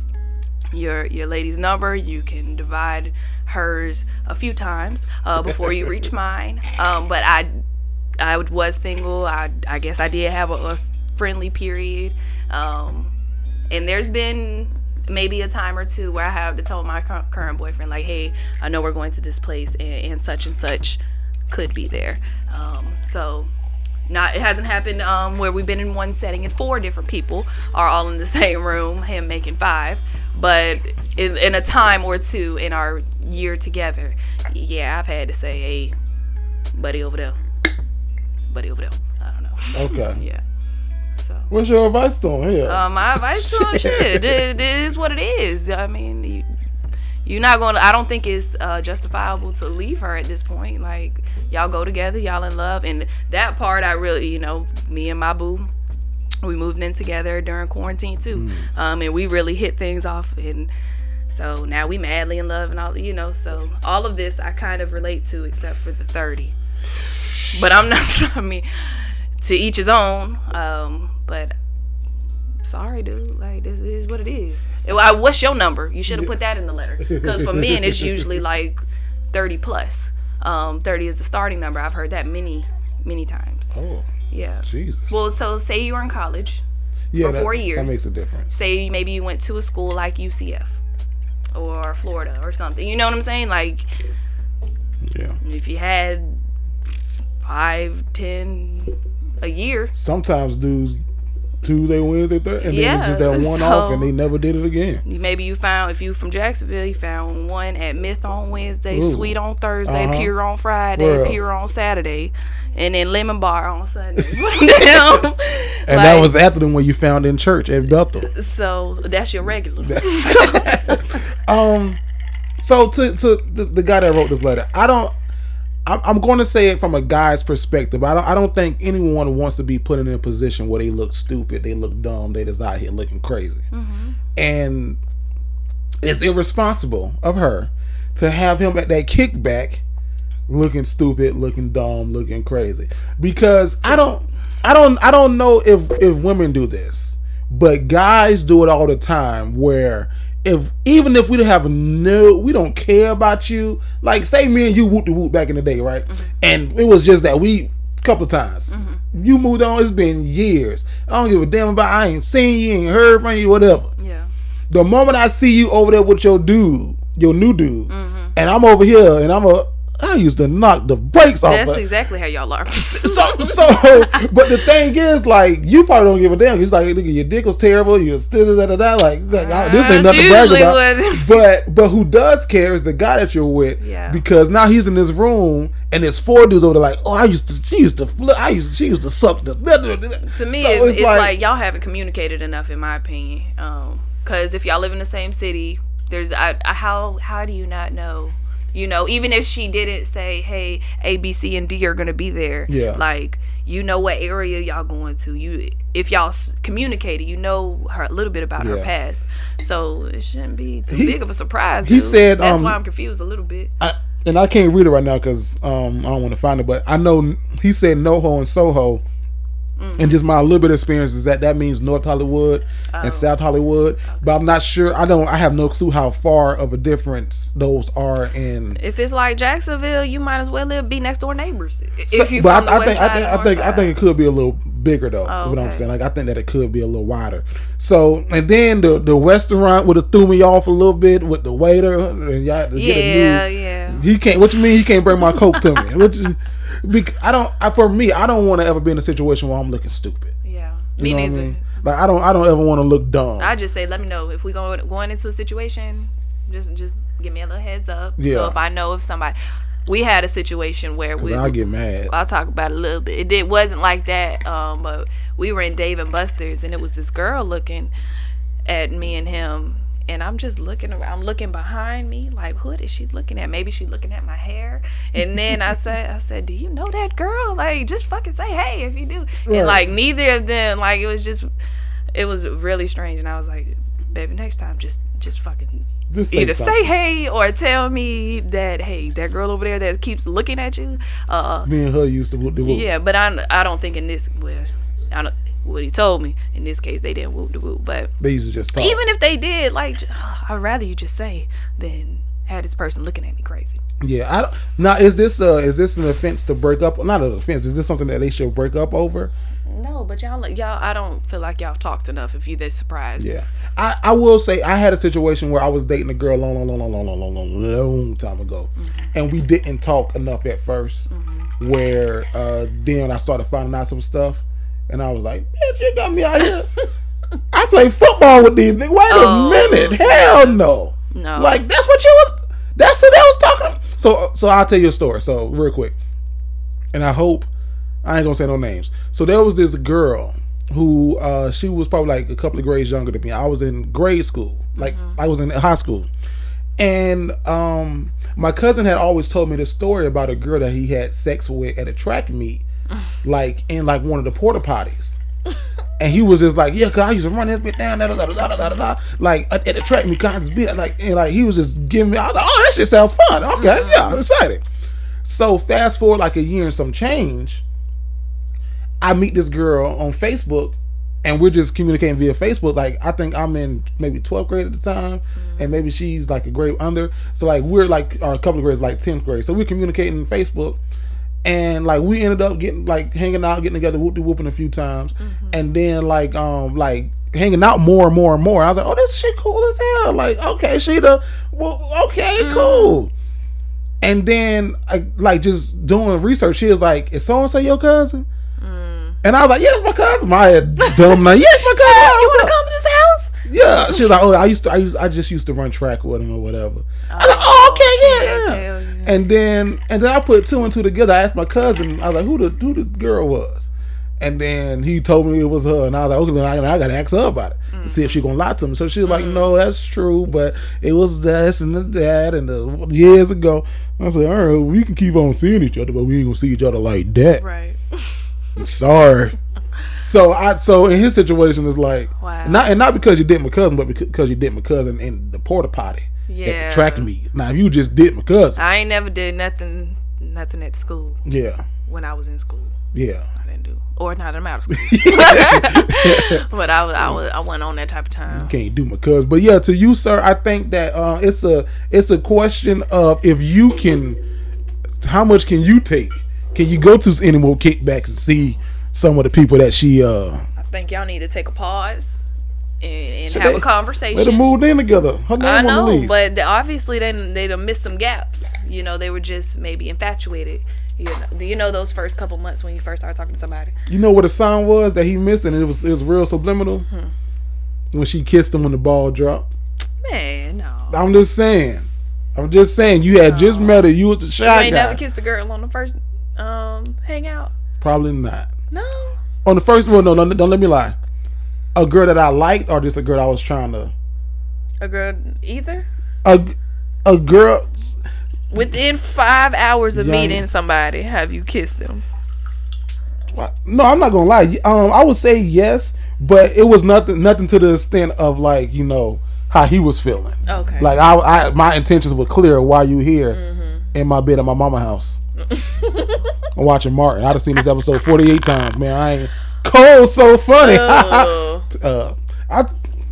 your lady's number. You can divide hers a few times before you reach mine. But I was single. I guess I did have a friendly period. And there's been maybe a time or two where I have to tell my current boyfriend, like, hey, I know we're going to this place and such could be there. So it hasn't happened where we've been in one setting and 4 different people are all in the same room, him making 5. But in a time or two in our year together, yeah, I've had to say, hey, buddy over there. I don't know. Okay. Yeah. So. What's your advice to him here? My advice to him, shit, it is what it is. I mean, you're not going to, I don't think it's justifiable to leave her at this point. Like, y'all go together, y'all in love. And that part, I really, me and my boo, we moved in together during quarantine too. And we really hit things off. And so now we madly in love and all, so all of this I kind of relate to except for the 30. But I'm not trying to each his own. But sorry, dude. Like, this is what it is. What's your number? You should have put that in the letter. Because for men, it's usually like 30 plus. 30 is the starting number. I've heard that many times. Oh. Yeah. Jesus. Well, so say you were in college for 4 years. That makes a difference. Say maybe you went to a school like UCF or Florida or something. You know what I'm saying? Like, yeah. If you had 5, 10 a year. Sometimes dudes Tuesday, Wednesday, Thursday, and then it's just that one off, and they never did it again. Maybe you found, if you from Jacksonville, you found one at Myth on Wednesday, Sweet on Thursday, Pure on Friday, Pure on Saturday, and then Lemon Bar on Sunday. Damn. And that was after the one you found in church at Bethel. So that's your regular. So to the guy that wrote this letter, I'm going to say it from a guy's perspective. I don't think anyone wants to be put in a position where they look stupid, they look dumb, they just out here looking crazy. And it's irresponsible of her to have him at that kickback looking stupid, looking dumb, looking crazy. Because I don't know if women do this, but guys do it all the time where even if we don't care about you, like say me and you whoop the whoop back in the day, right? And it was just that we couple times. You moved on, it's been years. I don't give a damn about, I ain't seen you, ain't heard from you, whatever. Yeah. The moment I see you over there with your new dude, and I'm over here and I used to knock the brakes off. That's exactly how y'all are. But the thing is, like, you probably don't give a damn. You're like, look, your dick was terrible. You're still like this ain't nothing to brag about. But who does care is the guy that you're with, because now he's in this room and there's 4 dudes over there. Like, oh, she used to suck the. To me, it's like y'all haven't communicated enough, in my opinion. Because if y'all live in the same city, there's how do you not know? You know, even if she didn't say, hey, A, B, C, and D are going to be there. Yeah. Like, you know what area y'all going to. If y'all communicated, you know a little bit about her past. So it shouldn't be too big of a surprise. He said, that's why I'm confused a little bit. And I can't read it right now because I don't want to find it. But I know he said NoHo and Soho. And just my little bit of experience is that means North Hollywood and South Hollywood, but I'm not sure. I have no clue how far of a difference those are. In if it's like Jacksonville, you might as well be next door neighbors. I think it could be a little bigger though. What I'm saying, like I think that it could be a little wider. So and then the restaurant would have threw me off a little bit with the waiter and He can't. What you mean he can't bring my Coke to me? I don't want to ever be in a situation where I'm looking stupid. Yeah, me neither. I mean? Like I don't ever want to look dumb. I just say, let me know if we going into a situation. Just give me a little heads up. Yeah. So if I know if somebody, we had a situation where I get mad. I'll talk about it a little bit. It wasn't like that. But we were in Dave and Buster's and it was this girl looking at me and him. And I'm just looking around. I'm looking behind me, like, what is she looking at? Maybe she's looking at my hair. And then I said, do you know that girl? Like, just fucking say hey if you do. Right. And like, neither of them, like, it was really strange. And I was like, baby, next time, just fucking either say hey or tell me that, hey, that girl over there that keeps looking at you. Me and her used to whoop the whoop. Yeah, but I don't think in this. Well, I don't. What he told me in this case, they didn't whoop the whoop, but they used to just talk. Even if they did, like, I'd rather you just say than have this person looking at me crazy. Yeah, now is this an offense to break up? Not an offense. Is this something that they should break up over? No, but y'all, I don't feel like y'all talked enough. If you this surprised, yeah, I will say I had a situation where I was dating a girl long time ago, and we didn't talk enough at first. Where then I started finding out some stuff. And I was like, man, you got me out here. I play football with these niggas. Wait a minute. Hell no. No. Like, that's who they was talking. So I'll tell you a story. So, real quick. And I hope, I ain't going to say no names. So, there was this girl who, she was probably like a couple of grades younger than me. I was in grade school. Like, I was in high school. And my cousin had always told me this story about a girl that he had sex with at a track meet. Like in like one of the porta potties, and he was just like, yeah, cause I used to run this bit down, like at the track meet, kind of be like, and like he was just giving me. I was like, oh, that shit sounds fun. Okay, yeah, I'm excited. So fast forward like a year and some change, I meet this girl on Facebook, and we're just communicating via Facebook. Like I think I'm in maybe 12th grade at the time, and maybe she's like a grade under. So like we're like a couple of grades, like 10th grade. So we're communicating on Facebook. And like we ended up getting like hanging out, getting together, whooping a few times, and then like hanging out more and more and more. I was like, oh, this shit cool as hell. Like, okay, cool. And then like just doing research, she was like, is so and so your cousin? And I was like, yeah, it's my cousin. My dumb like, yeah, it's my cousin. You want to come to this house? Yeah. She was like, oh, I just used to run track with him or whatever. I was like, oh, okay, yeah. And then I put 2 and 2 together. I asked my cousin, I was like, who the girl was? And then he told me it was her, and I was like, okay, then I got to ask her about it to see if she gonna lie to me. So she was like, no, that's true, but it was this and that, and years ago. I said, all right, we can keep on seeing each other, but we ain't gonna see each other like that. Right. I'm sorry. So in his situation, it's like, wow. not because you did my cousin, but because you did my cousin in the porta potty at the track meet. Now, if you just did my cousin, I ain't never did nothing at school. Yeah. When I was in school. Yeah. I didn't do, or not. I'm out of school. But I went on that type of time. You can't do my cousin, but yeah, to you, sir, I think that it's a question of if you can, how much can you take? Can you go to any more kickbacks and see some of the people that she? I think y'all need to take a pause and have a conversation. Let them move in together. Her name I know, on the list. but obviously they done missed some gaps. You know, they were just maybe infatuated. You know those first couple months when you first started talking to somebody. You know what the sign was that he missed, and it was real subliminal. When she kissed him when the ball dropped. Man, no. I'm just saying. You had just met her. You was the shy guy. You ain't never kissed a girl on the first hangout? Probably not. No. On the first one, no, don't let me lie. A girl that I liked, or just a girl I was trying to. A girl either. A girl. Within 5 hours of meeting somebody, have you kissed them? No, I'm not gonna lie. I would say yes, but it was nothing to the extent of like, you know, how he was feeling. Okay. Like I my intentions were clear while you here in my bed at my mama's house. I'm watching Martin. I'd have seen this episode 48 times, man. I ain't Cold so funny.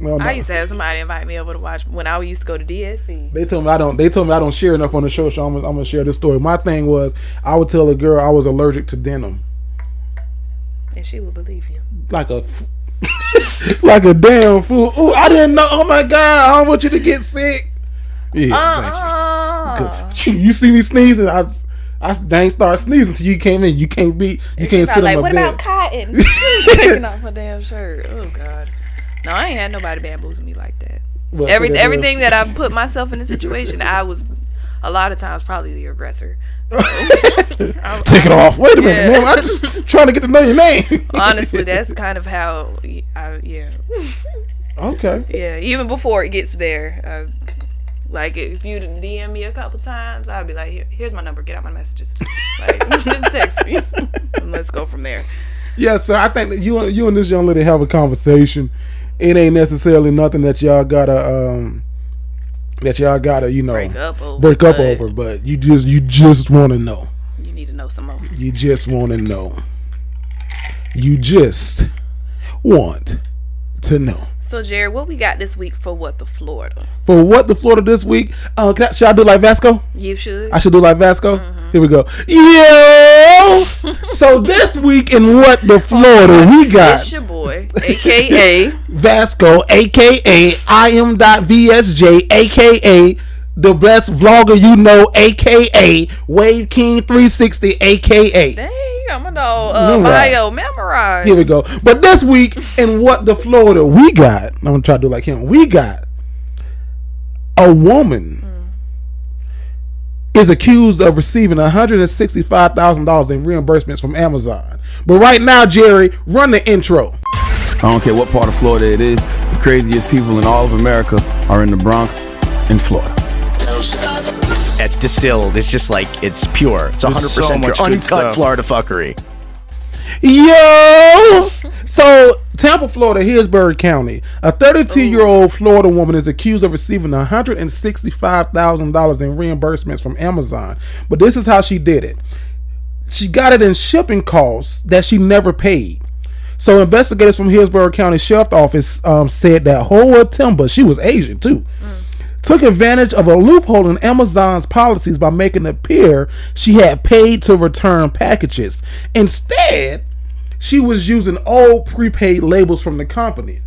I used to have somebody invite me over to watch when I used to go to DSC. They told me I don't share enough on the show, so I'm gonna share this story. My thing was I would tell a girl I was allergic to denim, and she would believe you. Like a damn fool. Ooh, I didn't know. Oh my God, I don't want you to get sick. Yeah, you see me sneezing. I dang start sneezing till you came in. You can't sit on my bed. What about cotton? Taking off her damn shirt. Oh God. No, I ain't had nobody bamboozle me like that. Well, everything that I put myself in the situation, I was a lot of times probably the aggressor. So, Take it off. Wait a minute, man. I'm just trying to get to know your name. Honestly, that's kind of how yeah. Okay. Yeah, even before it gets there. Like, if you DM me a couple times, I'd be like, here's my number. Get out my messages. Like, just text me. And let's go from there. Yeah, so I think that you and this young lady have a conversation. It ain't necessarily nothing that y'all gotta you know break up over, but you just want to know. You need to know some more. You just want to know. You just want to know. So, Jared, what we got this week for What the Florida? For What the Florida this week, should I do like Vasco? You should. I should do like Vasco? Mm-hmm. Here we go. Yo! So this week in What the Florida, we got... It's your boy, a.k.a. Vasco, a.k.a. IM.VSJ, a.k.a. the best vlogger you know, a.k.a. Wave King 360, a.k.a. Dang. I'm gonna bio memorize. Here we go. But this week in What the Florida, we got, I'm gonna try to do like him. We got a woman is accused of receiving $165,000 in reimbursements from Amazon. But right now, Jerry, run the intro. I don't care what part of Florida it is. The craziest people in all of America are in the Bronx in Florida. It's distilled. It's just like, it's pure. It's 100% pure. Uncut Florida fuckery. Yo! So, Tampa, Florida, Hillsborough County. A 32-year-old Florida woman is accused of receiving $165,000 in reimbursements from Amazon. But this is how she did it. She got it in shipping costs that she never paid. So, investigators from Hillsborough County Sheriff's Office said that Hoa Timber, she was Asian too, took advantage of a loophole in Amazon's policies by making it appear she had paid to return packages. Instead, she was using old prepaid labels from the company.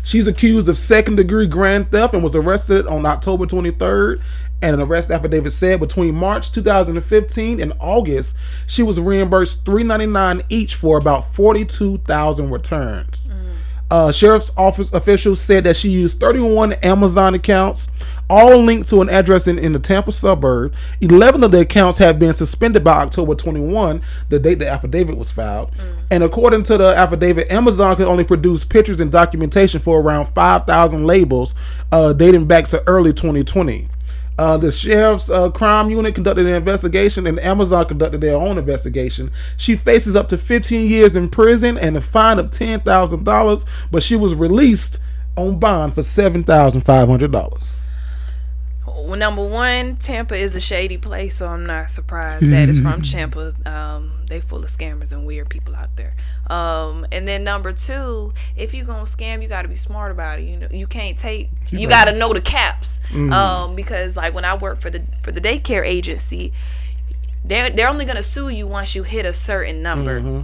She's accused of second-degree grand theft and was arrested on October 23rd. And an arrest affidavit said between March 2015 and August, she was reimbursed $399 each for about 42,000 returns. Sheriff's office officials said that she used 31 Amazon accounts all linked to an address in the Tampa suburb. 11 of the accounts have been suspended by October 21, the date the affidavit was filed. And according to the affidavit, Amazon could only produce pictures and documentation for around 5,000 labels dating back to early 2020. The sheriff's crime unit conducted an investigation, and Amazon conducted their own investigation. She faces up to 15 years in prison and a fine of $10,000, but she was released on bond for $7,500. Well, number one, Tampa is a shady place, so I'm not surprised that it's from Tampa. They full of scammers and weird people out there. And then number two, if you're gonna scam, you got to be smart about it. You know, you can't take. You got to know the caps. Because like when I worked for the daycare agency, they're only gonna sue you once you hit a certain number.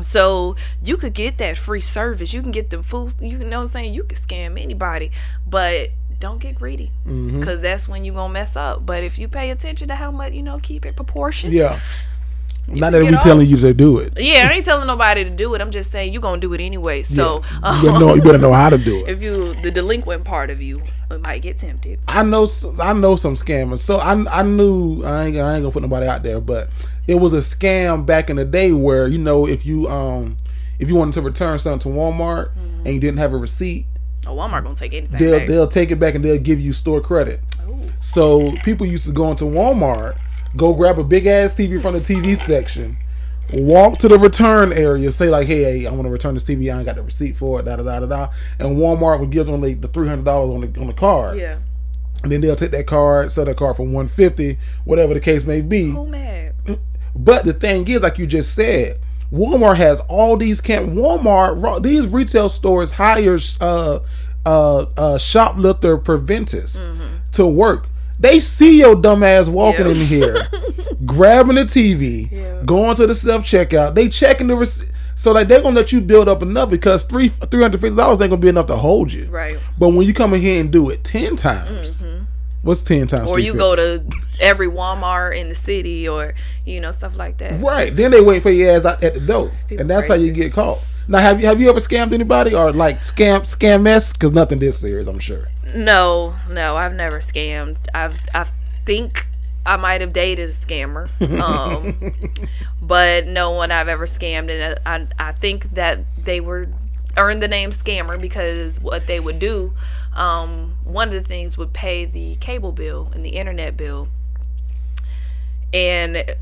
So you could get that free service. You can get them fools. You know what I'm saying? You could scam anybody, but don't get greedy, because that's when you're gonna mess up. But if you pay attention to how much, keep it proportioned. Yeah. Not that we telling you to do it. Yeah, I ain't telling nobody to do it. I'm just saying you're gonna do it anyway. So you better know how to do it. If the delinquent part of you might get tempted. I know some scammers. So I knew I ain't gonna put nobody out there, but it was a scam back in the day where if you wanted to return something to Walmart and you didn't have a receipt, Walmart gonna take anything back. They'll take it back and they'll give you store credit. Ooh. So people used to go into Walmart, go grab a big ass TV from the TV section, walk to the return area, say like, hey, I want to return this TV. I ain't got the receipt for it. And Walmart would give them the $300 on the card. Yeah. And then they'll take that card, sell that card for $150, whatever the case may be. Who mad? But the thing is, like you just said, Walmart has all these these retail stores hire shoplifter preventers to work. They see your dumb ass walking in here, grabbing the TV, going to the self checkout. They checking the receipt, so like they're gonna let you build up enough, because $350 ain't gonna be enough to hold you. Right. But when you come in here and do it 10 times. What's 10 times? Or you go to every Walmart in the city, or stuff like that. Right. Then they wait for your ass out at the door, and that's crazy. How you get caught. Now, have you ever scammed anybody, or like scam mess? Because nothing this serious, I'm sure. No, I've never scammed. I think I might have dated a scammer, but no one I've ever scammed, and I think that they earned the name scammer because what they would do. One of the things would pay the cable bill and the internet bill, and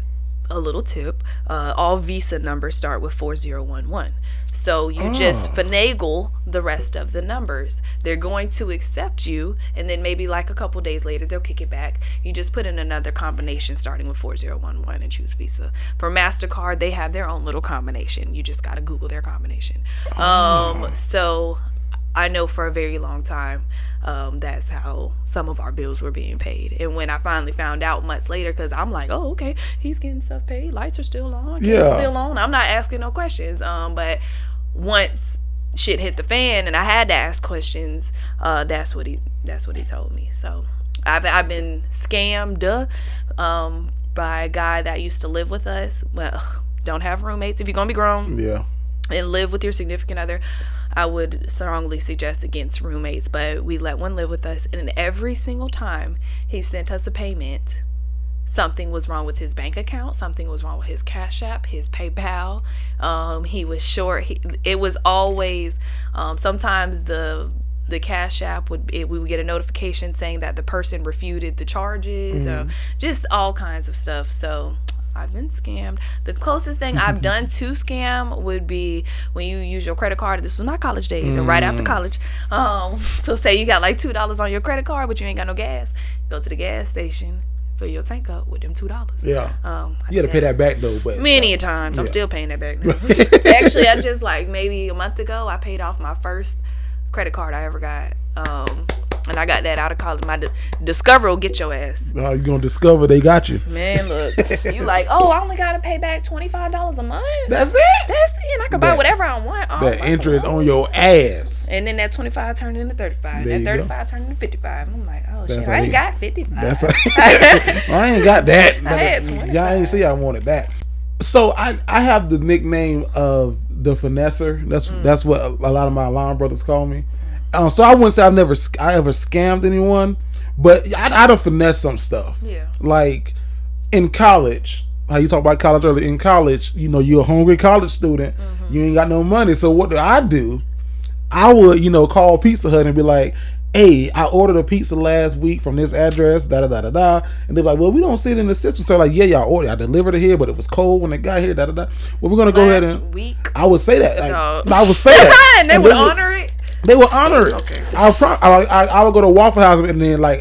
a little tip, all Visa numbers start with 4011. So you just finagle the rest of the numbers. They're going to accept you, and then maybe like a couple days later they'll kick it back. You just put in another combination starting with 4011 and choose Visa. For MasterCard, they have their own little combination. You just got to Google their combination. So I know for a very long time, that's how some of our bills were being paid. And when I finally found out months later, because I'm like, oh, okay, he's getting stuff paid. Lights are still on. Camera's still on. I'm not asking no questions. But once shit hit the fan and I had to ask questions, that's what he told me. So I've been scammed by a guy that used to live with us. Well, don't have roommates if you're gonna be grown. Yeah. And live with your significant other. I would strongly suggest against roommates, but we let one live with us, and every single time he sent us a payment, something was wrong with his bank account, something was wrong with his Cash App, his PayPal. He was short. It was always sometimes the Cash App we would get a notification saying that the person refuted the charges, or just all kinds of stuff. So I've been scammed. The closest thing I've done to scam would be when you use your credit card. This was my college days, and right after college. So say you got like $2 on your credit card, but you ain't got no gas. Go to the gas station, fill your tank up with them $2. Yeah. You got to pay that back though, but many a times. I'm still paying that back now. Actually, I just maybe a month ago, I paid off my first credit card I ever got. And I got that out of college. My Discover will get your ass. Oh, you gonna Discover? They got you. Man, look, you like, oh, I only gotta pay back $25 a month. That's it. That's it. And I can buy whatever I want. That interest on your ass. And then that 25 turned into 35. And that 35 turned into 55. And I'm like, oh shit, I ain't got 55. I ain't got that. I had 25. Y'all ain't see I wanted that. So I have the nickname of the finesser. That's what a lot of my alarm brothers call me. So I wouldn't say I ever scammed anyone, But I don't finesse some stuff. Yeah. Like in college, how you talk about college earlier. In college, you know, you're a hungry college student. Mm-hmm. You ain't got no money. So what do? I would, you know, call Pizza Hut and be like, hey, I ordered a pizza last week from this address, da-da-da-da-da. And they're like, well, we don't see it in the system. So like, yeah, y'all ordered. I delivered it here, but it was cold when it got here, da-da-da. Well, we're going to go ahead and... week? I would say that. No. I would say that. And they would honor it? They would honor it. Okay. I would go to Waffle House and then like,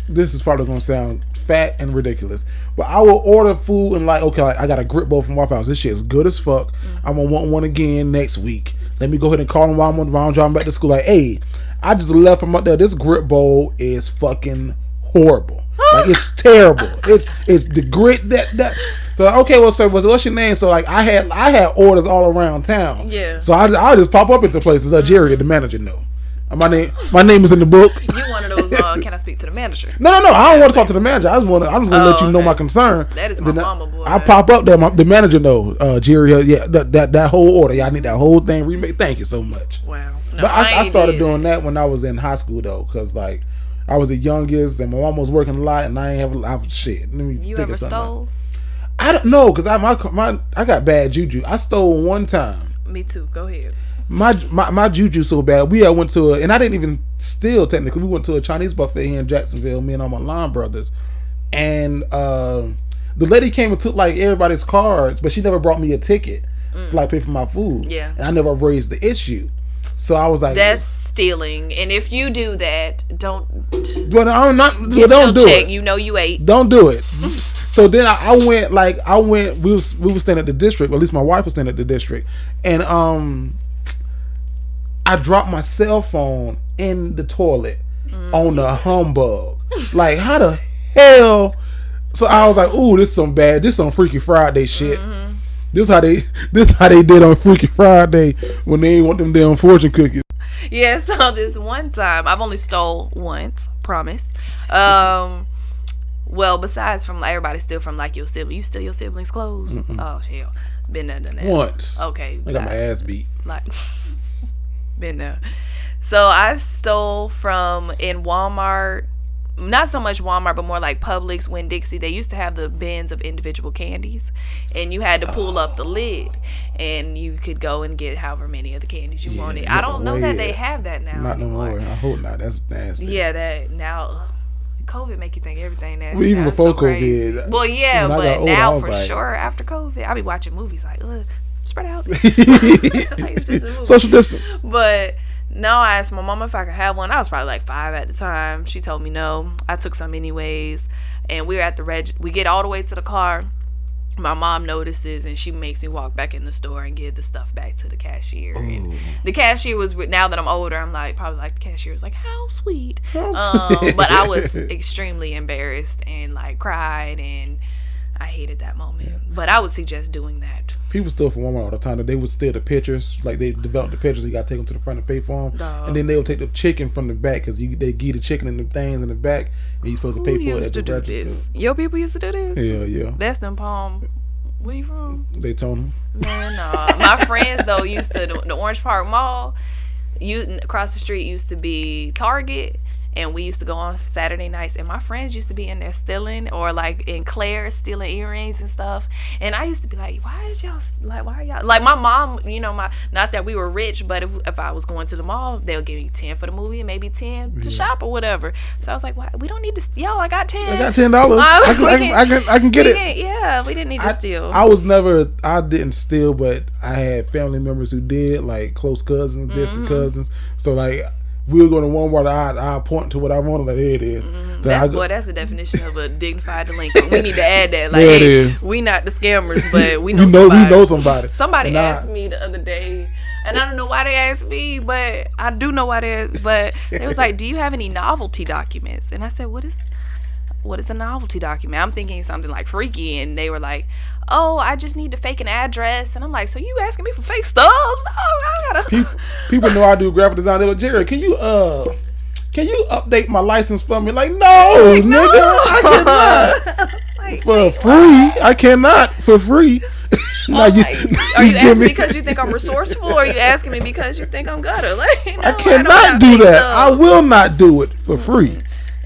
this is probably going to sound fat and ridiculous, but I will order food and like, okay, like, I got a grit bowl from Waffle House. This shit is good as fuck. Mm-hmm. I'm going to want one again next week. Let me go ahead and call them while I'm driving back to school. Like, hey, I just left from up there. This grit bowl is fucking horrible. Like, it's terrible. It's the grit that. So okay, well, sir, what's your name? So like, I had orders all around town. Yeah. So I just pop up into places. Jerry, the manager, know. My name is in the book. You one of those? Can I speak to the manager? No. I don't want to talk to the manager. I'm just want to let you know my concern. That is my mama, boy. I pop up there. The manager know, Jerry. Yeah, that whole order. Yeah, I need that whole thing remake. Thank you so much. Wow. No, but I started doing that when I was in high school though, because like I was the youngest and my mom was working a lot, and I ain't have a lot of shit. You ever stole? I don't know, because I got bad juju. I stole one time. Me too. Go ahead. My juju so bad. We went to and I didn't even steal technically. We went to a Chinese buffet here in Jacksonville. Me and all my line brothers, and the lady came and took like everybody's cards, but she never brought me a ticket to like pay for my food. Yeah, and I never raised the issue. So I was like, that's stealing. And if you do that, don't. But I'm not. Get don't your do check. it. You know you ate. Don't do it. So then I went. We were staying at the district. Or at least my wife was staying at the district, and I dropped my cell phone in the toilet on the humbug. Like, how the hell? So I was like, ooh, this some Freaky Friday shit. Mm-hmm. This how they did on Freaky Friday when they ain't want them damn fortune cookies. Yeah, so this one time, I've only stole once, promise. Well, besides from like, everybody steal from like your sibling. You steal your siblings' clothes? Mm-mm. Oh hell, been there, done that. Once. Okay. I got my ass beat. Like, been there. So I stole from in Walmart. Not so much Walmart, but more like Publix, Winn-Dixie. They used to have the bins of individual candies, and you had to pull up the lid, and you could go and get however many of the candies you wanted. I don't know that they have that now. Not anymore. No more. I hope not. That's nasty. Yeah, that now. COVID make you think everything nasty. Well, even before COVID. Well, yeah, but now for sure after COVID, I be watching movies like, spread out. Like, it's just a movie. Social distance. But. No, I asked my mama if I could have one. I was probably like 5 at the time. She told me no. I took some anyways. And we were at the we get all the way to the car. My mom notices and she makes me walk back in the store and give the stuff back to the cashier. Ooh. And the cashier was, now that I'm older, I'm like, probably like the cashier was like, how sweet. But I was extremely embarrassed and like cried, and I hated that moment. Yeah. But I would suggest doing that. People steal from Walmart all the time. They would steal the pictures. Like, they developed the pictures. You got to take them to the front and pay for them. And then they would take the chicken from the back, because they give the chicken and the things in the back, and you're supposed to pay for it at the register. This? Your people used to do this? Yeah. That's them Palm. Where you from? Daytona. Man, my friends, though, used to, the Orange Park Mall, across the street used to be Target. And we used to go on Saturday nights, and my friends used to be in there stealing, or like in Claire's stealing earrings and stuff. And I used to be like, why are y'all like, my mom, not that we were rich, but if I was going to the mall, they'll give me 10 for the movie and maybe 10 to shop or whatever. So I was like, why? We don't need to steal. I got 10. I got $10. I can get it. Yeah, we didn't need to steal. I didn't steal, but I had family members who did, like close cousins, distant cousins. So like, we were going to Walmart. I point to what I wanted. Like, there it is. Mm-hmm. That's the definition of a dignified delinquent. We need to add that. Like, hey, we not the scammers, but we know somebody. We know somebody. Somebody asked me the other day, and I don't know why they asked me, but I do know why they asked. But they was like, "Do you have any novelty documents?" And I said, "What is a novelty document?" I'm thinking something like freaky, and they were like, "Oh, I just need to fake an address." And I'm like, "So you asking me for fake stubs?" Oh, I gotta. People know I do graphic design. They're like, "Jared, can you update my license for me?" Like, no, nigga, I cannot. Like, for free. I cannot for free. Are you asking me because you think I'm resourceful, or are you asking me because you think I'm gutter? Like, I cannot do that. I will not do it for free.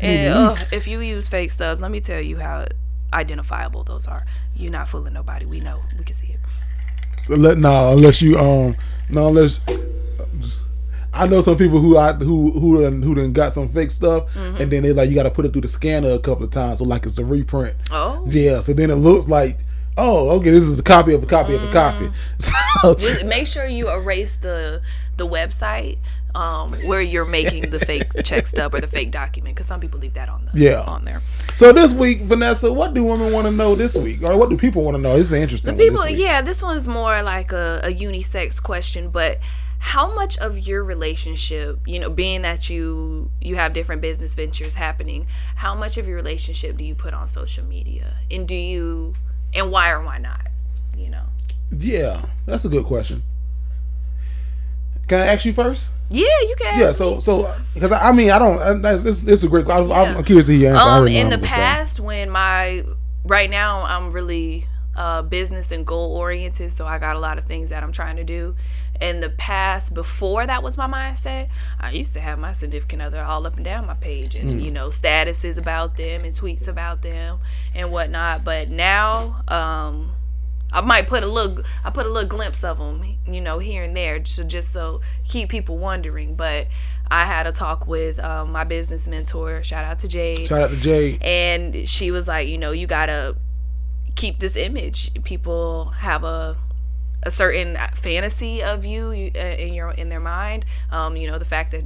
And if you use fake stuff, let me tell you how identifiable those are. You're not fooling nobody. We know. We can see it. Unless I know some people who done got some fake stuff, and then they like you got to put it through the scanner a couple of times, so like it's a reprint. Oh, yeah. So then it looks like, oh, okay, this is a copy of a copy of a copy. So, just make sure you erase the website where you're making the fake check stub or the fake document, because some people leave that on there. So this week, Vanessa, what do women want to know this week, or what do people want to know? This is interesting. This one's more like a unisex question, but how much of your relationship, being that you have different business ventures happening, how much of your relationship do you put on social media, and why or why not? Yeah, that's a good question. Can I ask you first? Yeah, you can. Yeah, so because I don't. This is a great. I'm curious to hear your answer. In the past, right now I'm really business and goal oriented, so I got a lot of things that I'm trying to do. In the past, before that was my mindset, I used to have my significant other all up and down my page, and statuses about them and tweets about them and whatnot. But now, I might put a little glimpse of them, here and there, just so keep people wondering. But I had a talk with my business mentor. Shout out to Jade. And she was like, you gotta keep this image. People have a certain fantasy of you in their mind. The fact that,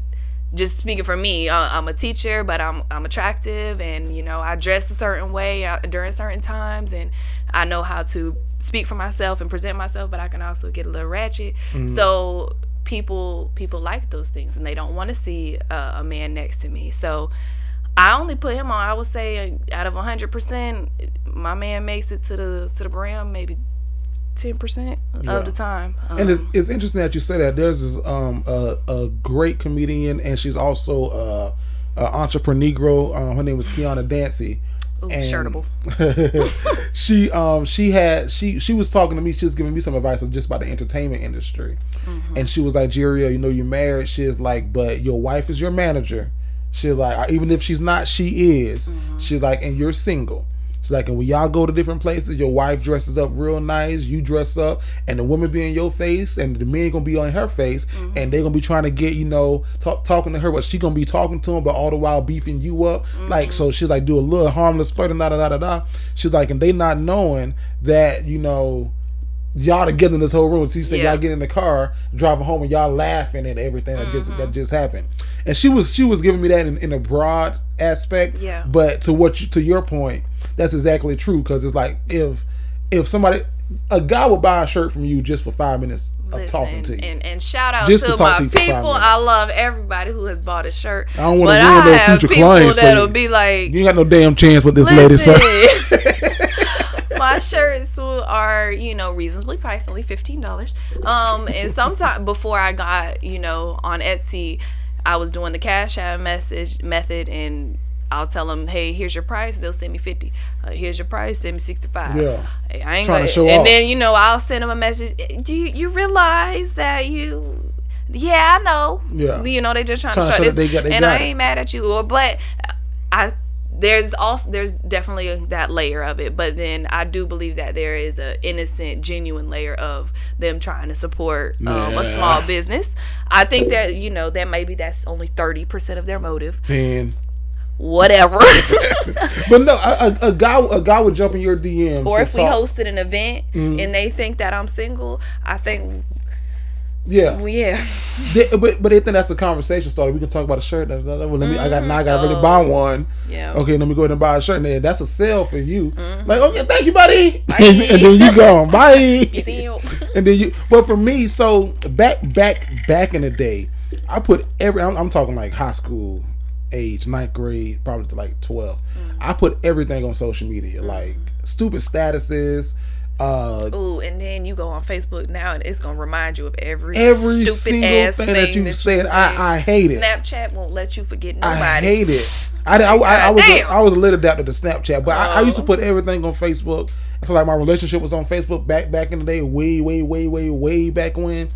just speaking for me, I'm a teacher, but I'm attractive, and I dress a certain way during certain times, and I know how to speak for myself and present myself, but I can also get a little ratchet. So people like those things, and they don't want to see a man next to me. So I only put him on, I would say, out of 100%, my man makes it to the gram maybe 10% of the time. And it's interesting that you say that. There's this a great comedian, and she's also an entrepreneur. Her name was Kiana Dancy. Ooh, shirtable. She was talking to me. She was giving me some advice just about the entertainment industry, and she was like, "Jerry, you're married." She's like, "But your wife is your manager." She's like, "Even if she's not, she is." She's like, "And you're single." She's like, and when y'all go to different places, your wife dresses up real nice, you dress up, and the woman be in your face, and the man gonna be on her face, and they gonna be trying to get, talking to her, but she gonna be talking to him, but all the while beefing you up. Like, so she's like, do a little harmless flirting, da. She's like, and they not knowing that, y'all together in this whole room. So you said y'all get in the car, driving home, and y'all laughing at everything that just happened. And she was giving me that in a broad aspect. Yeah. But to your point, that's exactly true, because it's like if a guy would buy a shirt from you just for 5 minutes of talking to you. And shout out to my people. I love everybody who has bought a shirt. I don't want to ruin those future clients. That'll be like, you ain't got no damn chance with this lady, sir. My shirts are, reasonably priced, only $15. And sometime before I got, on Etsy, I was doing the Cash App method, and I'll tell them, hey, here's your price. They'll send me 50. Here's your price. Send me 65. Yeah. Hey, I ain't trying to show off. And then, I'll send them a message. Do you realize that you? Yeah, I know. Yeah. They just trying to show this, and I ain't mad at you. But there's definitely that layer of it. But then I do believe that there is a innocent, genuine layer of them trying to support a small business. I think that that maybe that's only 30% of their motive. 10. Whatever. But no, a guy would jump in your DMs. Or if we hosted an event and they think that I'm single, I think. Yeah. Well, yeah. But they think that's the conversation starter. We can talk about a shirt. I gotta really buy one. Yeah. Okay, let me go ahead and buy a shirt. And that's a sale for you. Like, okay, thank you, buddy. And then you go, bye. And then but for me, so back in the day, I put I'm talking like high school age, 9th grade, probably to like 12. I put everything on social media, like stupid statuses. And then you go on Facebook now, and it's gonna remind you of every stupid single ass thing that you said. I hate it. Snapchat won't let you forget nobody. I hate it. I was a little adapted to Snapchat, but I used to put everything on Facebook. So like my relationship was on Facebook back in the day, way back when.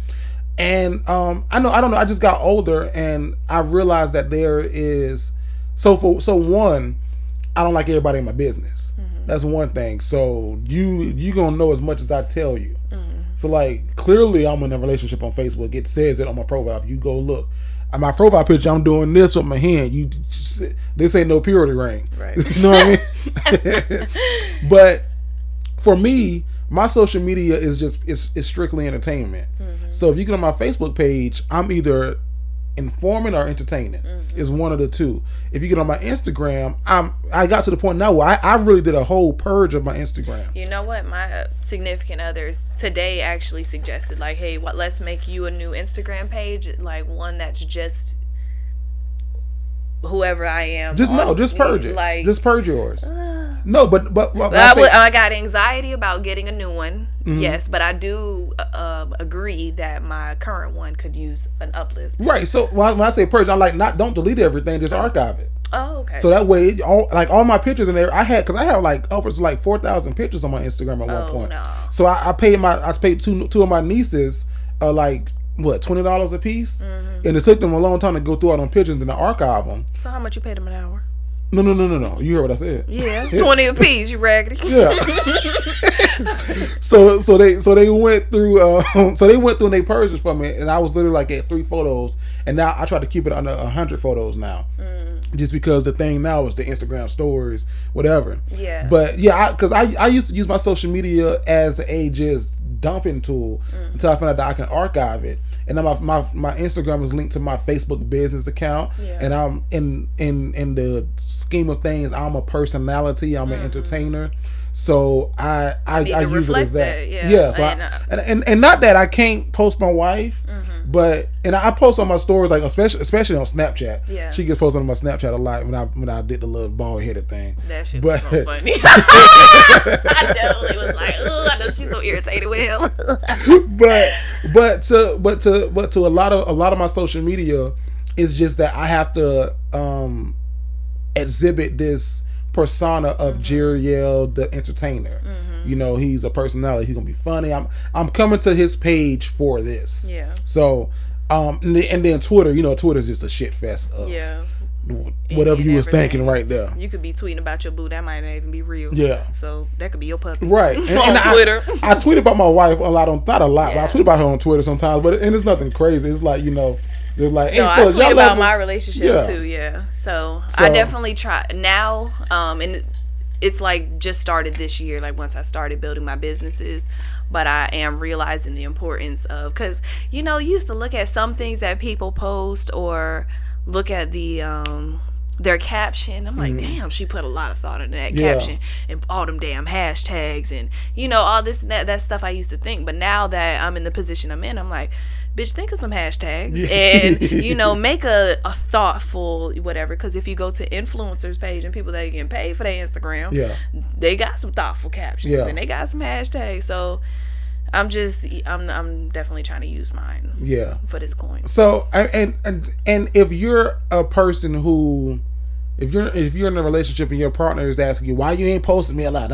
And I don't know. I just got older, and I realized that there is So one, I don't like everybody in my business. That's one thing. So you gonna know as much as I tell you. So like clearly I'm in a relationship on Facebook. It says it on my profile. If you go look at my profile picture, I'm doing this with my hand. This ain't no purity ring. Right. You know what I mean? But for me, my social media is just is strictly entertainment. So if you get on my Facebook page, I'm either informing or entertaining. Is one of the two. If you get on my Instagram, I got to the point now where I really did a whole purge of my Instagram. You know what? My significant others today actually suggested, like, hey, let's make you a new Instagram page, like one that's just whoever I am. Just purge it. Like, just purge yours. No, but I got anxiety about getting a new one. Yes, but I do agree that my current one could use an uplift. Right. So when I say purge, I'm like, don't delete everything, just archive it. Oh, okay. So that way, all my pictures in there, because I have like upwards of like 4,000 pictures on my Instagram at one point. No. So I paid two of my nieces like what, $20 a piece, and it took them a long time to go through all them pictures and to archive them. So how much you paid them an hour? No. You heard what I said. Yeah, 20 a piece. You raggedy. Yeah. so they went through and they purged it for me, and I was literally like at 3 photos, and now I try to keep it under 100 photos now, just because the thing now is the Instagram stories, whatever. Yeah. But yeah, because I used to use my social media as a just dumping tool until I found out that I can archive it. And then my Instagram is linked to my Facebook business account, and I'm in the scheme of things, I'm a personality, I'm an entertainer, so I use it as that. Yeah. So and not that I can't post my wife, but I post on my stories, like especially on Snapchat. Yeah. She gets posted on my Snapchat a lot when I did the little bald headed thing. That shit was so funny. I definitely was like, oh, I know she's so irritated with him. but to a lot of my social media is just that I have to exhibit this persona of Jeriel the entertainer. You know, he's a personality. He's gonna be funny. I'm coming to his page for this. Yeah. So and then Twitter. You know, Twitter's just a shit fest of whatever you was thinking right there. You could be tweeting about your boo. That might not even be real. Yeah. So that could be your puppy. Right. On Twitter. I tweet about my wife a lot not a lot, but I tweet about her on Twitter sometimes. But it's nothing crazy. It's like, you know. It's like, hey, I tweet about my relationship too. Yeah. So I definitely try now. And it's like just started this year. Like once I started building my businesses. But I am realizing the importance of, because, you know, you used to look at some things that people post or look at the their caption. I'm like, damn, she put a lot of thought into that caption and all them damn hashtags and, you know, all this and that stuff I used to think. But now that I'm in the position I'm in, I'm like, bitch, think of some hashtags and, you know, make a thoughtful whatever. Because if you go to influencers page and people that are getting paid for their Instagram, they got some thoughtful captions and they got some hashtags. So I'm definitely trying to use mine for this coin. So and if you're a person who, if you're in a relationship and your partner is asking you why you ain't posting me a lot,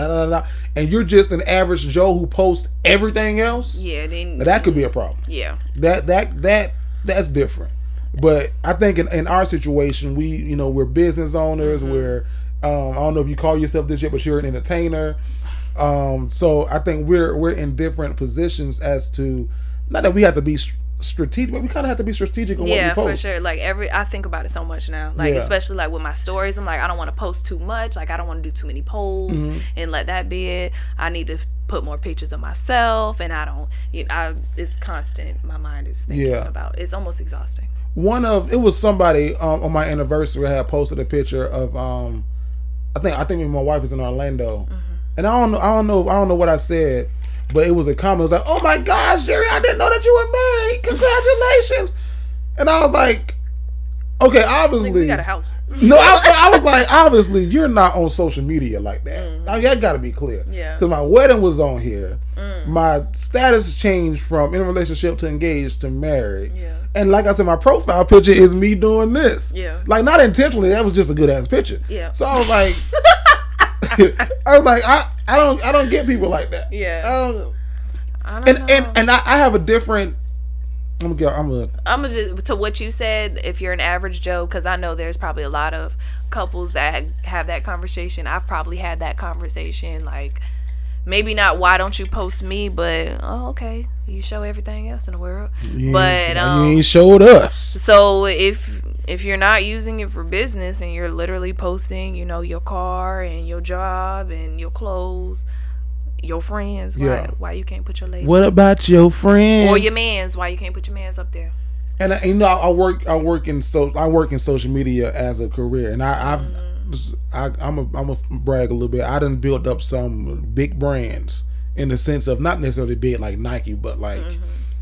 and you're just an average Joe who posts everything else, then that could be a problem. Yeah, that's different. But I think in our situation, we're business owners. We're I don't know if you call yourself this yet, but you're an entertainer. So I think we're in different positions as to, not that we have to be strategic, but we kind of have to be strategic on what we post. Yeah, for sure. Like I think about it so much now. Like especially like with my stories, I'm like, I don't want to post too much. Like I don't want to do too many polls and let that be it. I need to put more pictures of myself, and I don't. It's constant. My mind is thinking about. It's almost exhausting. It was somebody on my anniversary had posted a picture of I think my wife was in Orlando. And I don't know what I said, but it was a comment. It was like, "Oh my gosh, Jerry, I didn't know that you were married. Congratulations!" And I was like, "Okay, obviously, we got a house." No, I was like, obviously, you're not on social media like that. That got to be clear. Yeah. Because my wedding was on here. My status changed from in a relationship to engaged to married. Yeah. And like I said, my profile picture is me doing this. Yeah. Like not intentionally. That was just a good ass picture. Yeah. So I was like. I don't get people like that. Yeah. I don't know. And I have a different I'm gonna just to what you said. If you're an average Joe, because I know there's probably a lot of couples that have that conversation. I've probably had that conversation. Like, maybe not. Why don't you post me? But okay, you show everything else in the world. But you ain't showed us. So if you're not using it for business and you're literally posting, your car and your job and your clothes. Your friends, why you can't put your lady? What about your friends or your mans? Why you can't put your mans up there? And I work in social media as a career, and I'm a brag a little bit. I done built up some big brands in the sense of not necessarily big like Nike, but like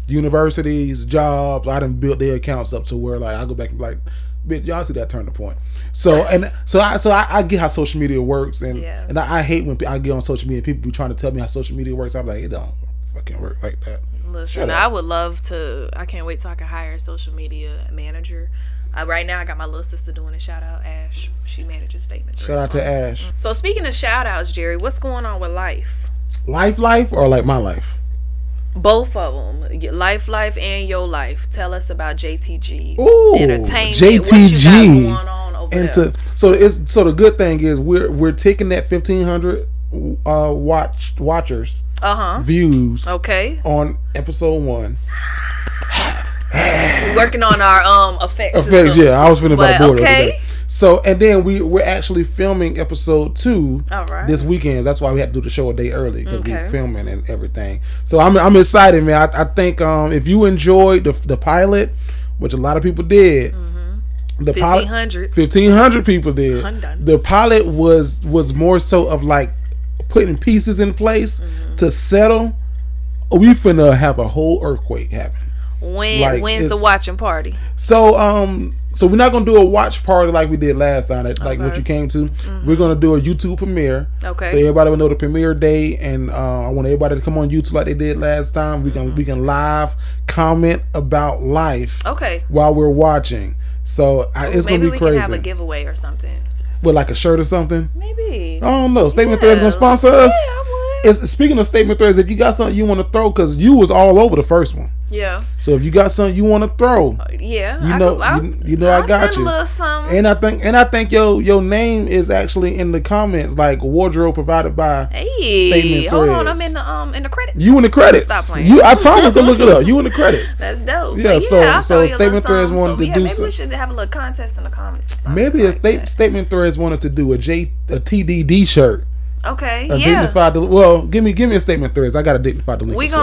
universities, jobs. I done built their accounts up to where like I go back and be like, bitch, y'all see that turning point. So I get how social media works, and I hate when I get on social media and people be trying to tell me how social media works. I'm like, it don't fucking work like that. Listen, I would love to. I can't wait till I can hire a social media manager. Right now, I got my little sister doing it. Shout out Ash. She manages Statement. Shout out to Ash. So speaking of shout outs, Jerry, what's going on with life? Life, or like my life? Both of them, life, and your life. Tell us about JTG. Ooh, entertainment. JTG. What you got going on over there? So the good thing is we're taking that 1,500 watchers views. Okay. On episode 1. We're working on our effects. Yeah, I was finna about the board. Okay. So, and then we're actually filming episode 2 this weekend. That's why we had to do the show a day early, because we're filming and everything. So I'm excited, man. I think if you enjoyed the pilot, which a lot of people did, the 1,500 people did. The pilot was more so of like putting pieces in place to settle. We finna have a whole earthquake happen. When's the watching party? So we're not gonna do a watch party like we did last time, what you came to. We're gonna do a YouTube premiere. Okay. So everybody will know the premiere date, and I want everybody to come on YouTube like they did last time. We can live comment about life. Okay. While we're watching, so it's gonna be crazy. Maybe we can have a giveaway or something. With like a shirt or something. Maybe. I don't know. Statement Threads gonna sponsor us. Yeah, I would. Speaking of Statement Threads, if you got something you want to throw, because you was all over the first one. Yeah. So if you got something you want to throw, I got you. A little something. And I think your name is actually in the comments, like wardrobe provided by Statement Threads. Hold on, I'm in the credits. You in the credits? Stop playing. I promise to look it up. You in the credits? That's dope. Yeah. So Statement Threads wanted to do. Maybe we should have a little contest in the comments. Maybe Statement Threads wanted to do a TDD shirt. Okay. Dignified. Well, give me a Statement Threads. I got a Dignified Delinquents.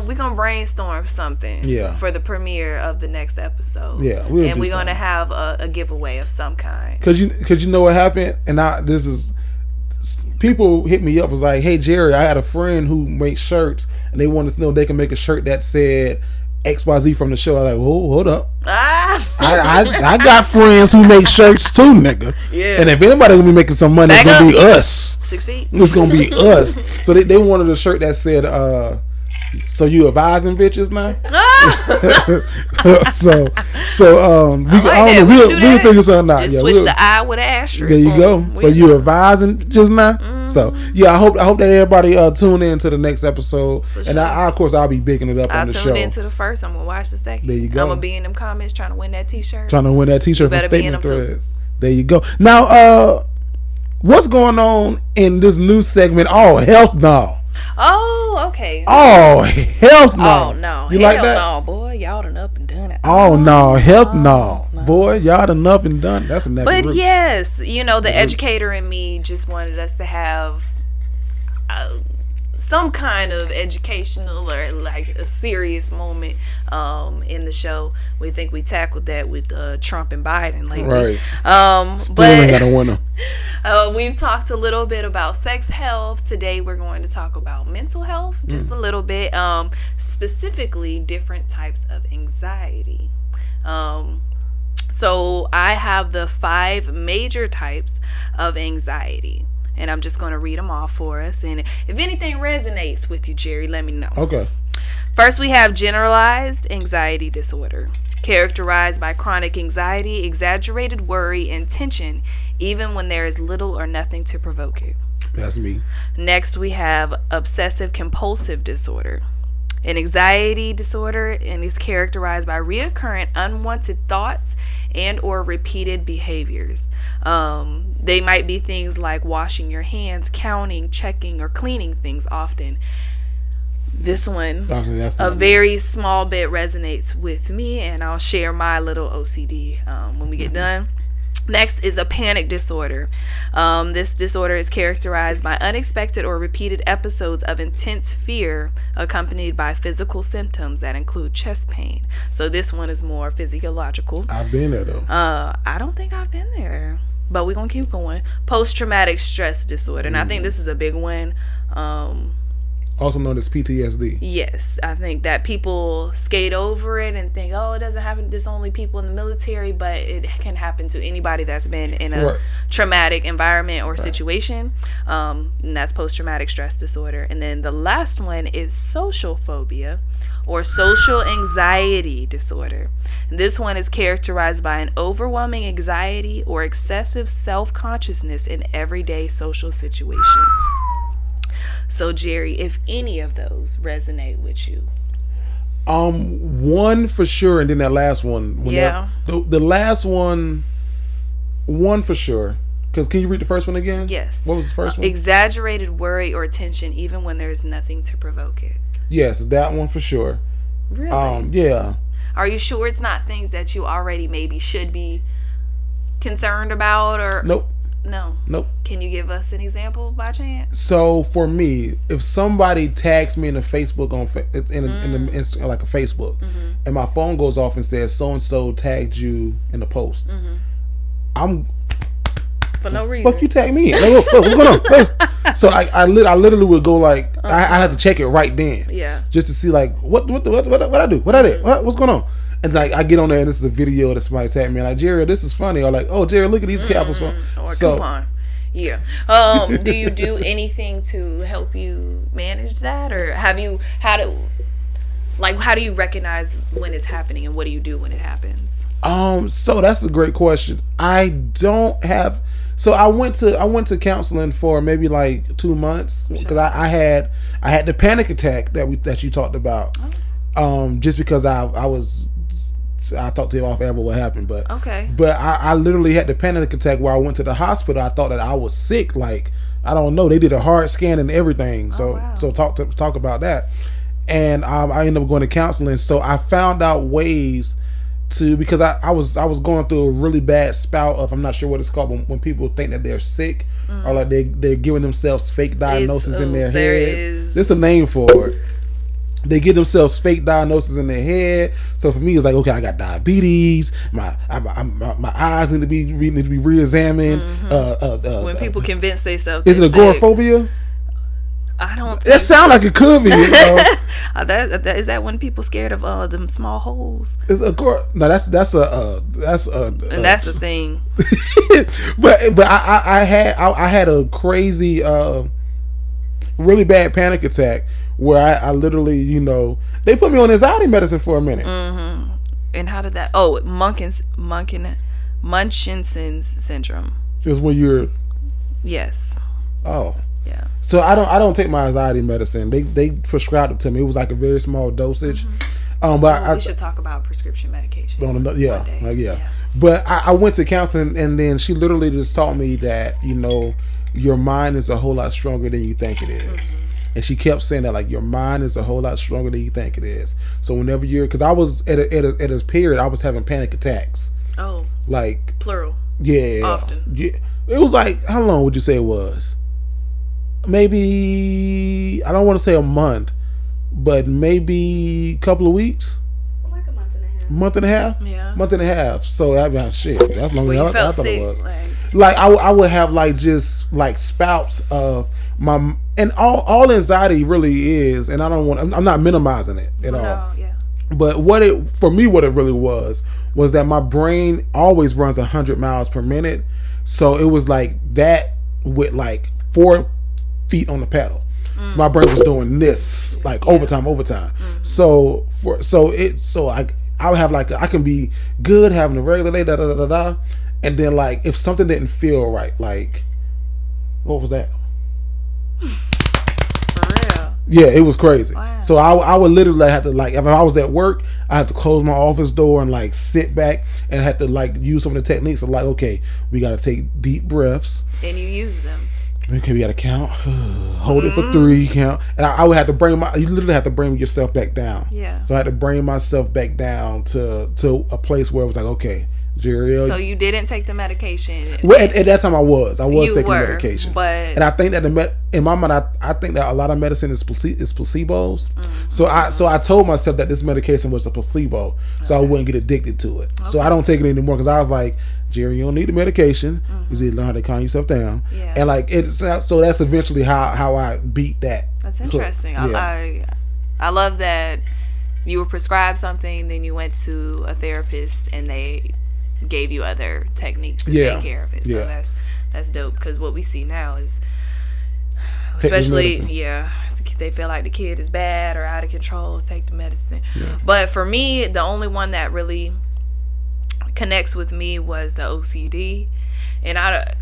We gonna brainstorm something. Yeah. For the premiere of the next episode. Yeah. We're gonna have a giveaway of some kind. Cause you know what happened, and people hit me up, was like, hey Jerry, I had a friend who makes shirts, and they wanted to know if they can make a shirt that said XYZ from the show. I was like, whoa, hold up. I got friends who make shirts too, nigga. Yeah. And if anybody gonna be making some money, it's gonna be us. 6 feet. It's gonna be us. So they wanted a shirt that said, so you advising bitches now? We'll figure something out. Just switch the I with an asterisk. There you go. So you advising just now? So yeah, I hope that everybody tune in to the next episode. And I of course I'll be bigging it up on the show. I tuned into the first. I'm gonna watch the second. There you go. I'm gonna be in them comments trying to win that T-shirt. From Statement Threads. There you go. Now, what's going on in this new segment? Oh, health now. Oh, okay. Oh, health no. Oh, no. You like that? No, boy. Y'all done up and done it. Oh, no. Health no. Boy, y'all done up and done. That's a never. But yes, the educator in me just wanted us to have some kind of educational or like a serious moment in the show. We think we tackled that with Trump and Biden lately. Right. Still ain't got a winner. We've talked a little bit about sex health. Today we're going to talk about mental health just a little bit, specifically different types of anxiety. So I have the 5 major types of anxiety. And I'm just going to read them all for us. And if anything resonates with you, Jerry, let me know. Okay. First, we have generalized anxiety disorder, characterized by chronic anxiety, exaggerated worry, and tension, even when there is little or nothing to provoke it. That's me. Next, we have obsessive compulsive disorder. an anxiety disorder, and is characterized by reoccurrent unwanted thoughts and or repeated behaviors. They might be things like washing your hands, counting, checking, or cleaning things often. This one, a very small bit resonates with me, and I'll share my little OCD when we get done. Next is a panic disorder. This disorder is characterized by unexpected or repeated episodes of intense fear accompanied by physical symptoms that include chest pain. So this one is more physiological. I've been there though. I don't think I've been there, but we're going to keep going. Post-traumatic stress disorder. And I think this is a big one. Also known as PTSD. Yes, I think that people skate over it and think, oh, it doesn't happen. This only people in the military, but it can happen to anybody that's been in a traumatic environment or situation. And that's post-traumatic stress disorder. And then the last one is social phobia or social anxiety disorder. And this one is characterized by an overwhelming anxiety or excessive self-consciousness in everyday social situations. So, Jerry, if any of those resonate with you. One for sure, and then that last one. The last one for sure. Because can you read the first one again? Yes. What was the first one? Exaggerated worry or tension, even when there's nothing to provoke it. Yes, that one for sure. Really? Yeah. Are you sure it's not things that you already maybe should be concerned about, or? Nope. No. Nope. Can you give us an example by chance? So for me, if somebody tags me in a Facebook like a Facebook, and my phone goes off and says so and so tagged you in the post, I'm for no reason. Fuck you, tag me. Like, what's going on? So I literally would go like I had to check it right then, just to see like what I do, what I did, what's going on. And like I get on there and this is a video that somebody tagged me, like, Jerry, this is funny, or like, oh, Jerry, look at these capitals. Or coupon. Yeah. Do you do anything to help you manage that, or how do you recognize when it's happening, and what do you do when it happens? So that's a great question. I don't have. So I went to counseling for maybe like 2 months because I had the panic attack that you talked about. Just because I talked to you off air about what happened, but I literally had the panic attack where I went to the hospital. I thought that I was sick. Like, I don't know. They did a heart scan and everything. So talk about that. And I ended up going to counseling. So I found out ways to, because I was going through a really bad spout of, I'm not sure what it's called, when people think that they're sick, or like they're giving themselves fake diagnoses in their heads. There's a name for it. They give themselves fake diagnoses in their head. So for me, it's like, okay, I got diabetes. My eyes need to be re-examined. When people convince themselves, is it agoraphobia? I don't. That sounds like it could be. Is that when people scared of them small holes? It's no, that's a thing. but I had a crazy, really bad panic attack where I literally, they put me on anxiety medicine for a minute. And how did that? Oh, Munchausen's syndrome. It was when you're. Yes. Oh. Yeah. So I don't take my anxiety medicine. They prescribed it to me. It was like a very small dosage. But we should talk about prescription medication. Yeah. But I went to counseling, and then she literally just taught me that your mind is a whole lot stronger than you think it is. And she kept saying that, like, your mind is a whole lot stronger than you think it is. So whenever because I was at a period, I was having panic attacks. Oh. Like plural. Yeah. Often. Yeah. It was like, how long would you say it was? Maybe, I don't want to say a month, but maybe a couple of weeks. Like a month and a half. Month and a half? Yeah. Month and a half. So shit, that's longer than I thought it was. Like I would have like just like spouts of my, and all anxiety really is, and I'm not minimizing it at all. Yeah. But what it really was that my brain always runs 100 miles per minute. So it was like that with like 4 feet on the pedal. So my brain was doing this like overtime. So I would have like I can be good having a regular day, and then like if something didn't feel right, like what was that? For real. Yeah, it was crazy. Wow. So I would literally have to, like, if I was at work, I have to close my office door and like sit back and have to like use some of the techniques of like, okay, we got to take deep breaths. And you use them. Okay, we got to count. Hold it for 3, count. And I would have to you literally have to bring yourself back down. Yeah. So I had to bring myself back down to a place where it was like, okay, Jerry. So you didn't take the medication. Well, at that time I was taking medication, but and I think that in my mind, I think that a lot of medicine is placebos. Mm-hmm. So I told myself that this medication was a placebo, so I wouldn't get addicted to it. Okay. So I don't take it anymore because I was like, Jerry, you don't need the medication. Mm-hmm. You need to learn how to calm yourself down. Yeah. And like so that's eventually how I beat that. That's interesting. Yeah. I love that you were prescribed something, then you went to a therapist, and they gave you other techniques to take care of it. So that's dope, because what we see now is, especially they feel like the kid is bad or out of control, take the medicine. But for me, the only one that really connects with me was the OCD, and I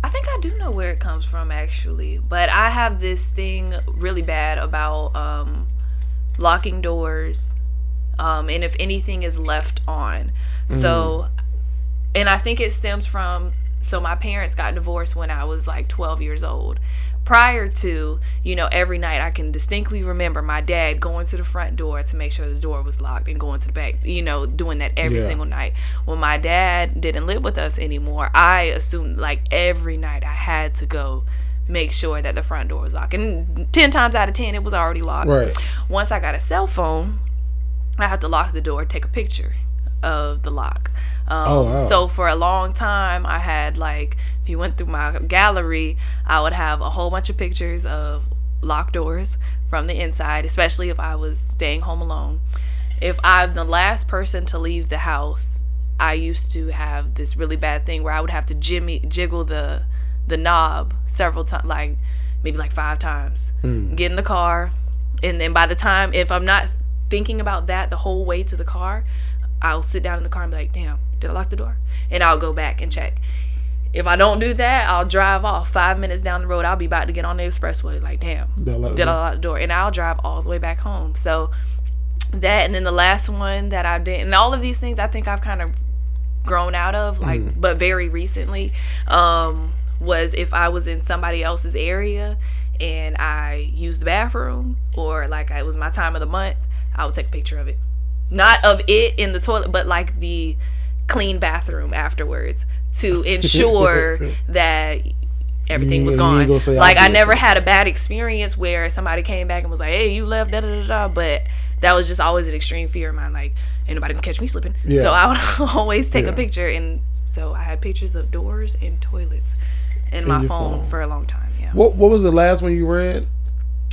think I do know where it comes from, actually, but I have this thing really bad about locking doors, and if anything is left on. So, and I think it stems from, so my parents got divorced when I was like 12 years old. Prior to, every night I can distinctly remember my dad going to the front door to make sure the door was locked and going to the back, doing that every single night. When my dad didn't live with us anymore, I assumed like every night I had to go make sure that the front door was locked. And 10 times out of 10, it was already locked. Right. Once I got a cell phone, I had to lock the door, take a picture of the lock. So for a long time, I had, like, if you went through my gallery, I would have a whole bunch of pictures of locked doors from the inside, especially if I was staying home alone. If I'm the last person to leave the house, I used to have this really bad thing where I would have to jiggle the knob several times, like maybe like 5 times. Get in the car, and then by the time, if I'm not thinking about that the whole way to the car, I'll sit down in the car and be like, damn, did I lock the door? And I'll go back and check. If I don't do that, I'll drive off 5 minutes down the road. I'll be about to get on the expressway. Like, damn, did I lock the door? And I'll drive all the way back home. So that, and then the last one that I did, and all of these things I think I've kind of grown out of, like, but very recently, was if I was in somebody else's area and I used the bathroom, or like it was my time of the month, I would take a picture of it. Not of it in the toilet, but like the clean bathroom afterwards, to ensure that everything was gone. Like, I never had a bad experience where somebody came back and was like, hey, you left, da da da da, but that was just always an extreme fear of mine. Like, ain't nobody gonna catch me slipping. So I would always take a picture, and so I had pictures of doors and toilets in my phone for a long time. What was the last one you read?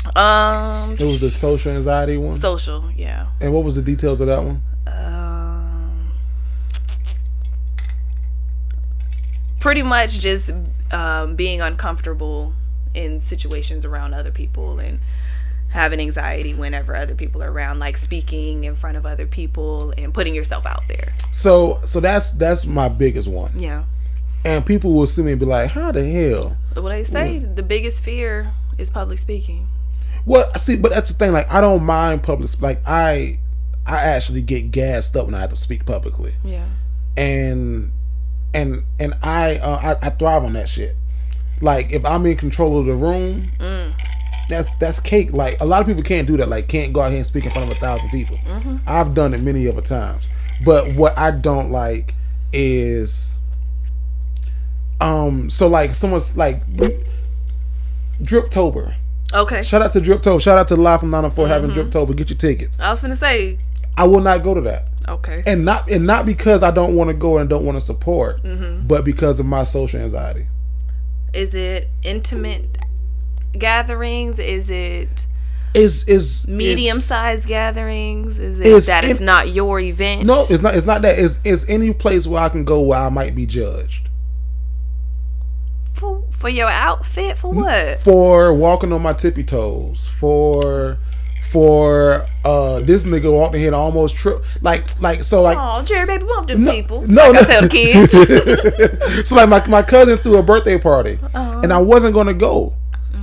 It was the social anxiety one. Social, yeah. And what was the details of that one? Pretty much just being uncomfortable in situations around other people, and having anxiety whenever other people are around, like speaking in front of other people and putting yourself out there. So that's my biggest one. Yeah. And people will see me and be like, how the hell? Well, they say the biggest fear is public speaking. Well, see, but that's the thing. Like, I don't mind public. Like, I actually get gassed up when I have to speak publicly. Yeah. And I thrive on that shit. Like, if I'm in control of the room, that's cake. Like, a lot of people can't do that. Like, can't go out here and speak in front of 1,000 people. I've done it many other times. But what I don't like is, so like someone's like Driptober. Okay. Shout out to Driptober. Shout out to Live from 904 having Driptober. Get your tickets. I was gonna say, I will not go to that. Okay. And not because I don't want to go and don't want to support, but because of my social anxiety. Is it intimate gatherings? Is it medium-sized gatherings? Is it that it's not your event? No, it's not. It's not that. It's any place where I can go where I might be judged. For your outfit? For what? For walking on my tippy toes. For this nigga walked in here and almost tripped. Like so like. Oh, Jerry, baby, bump them people. No, I tell the kids. So like my cousin threw a birthday party, and I wasn't gonna go.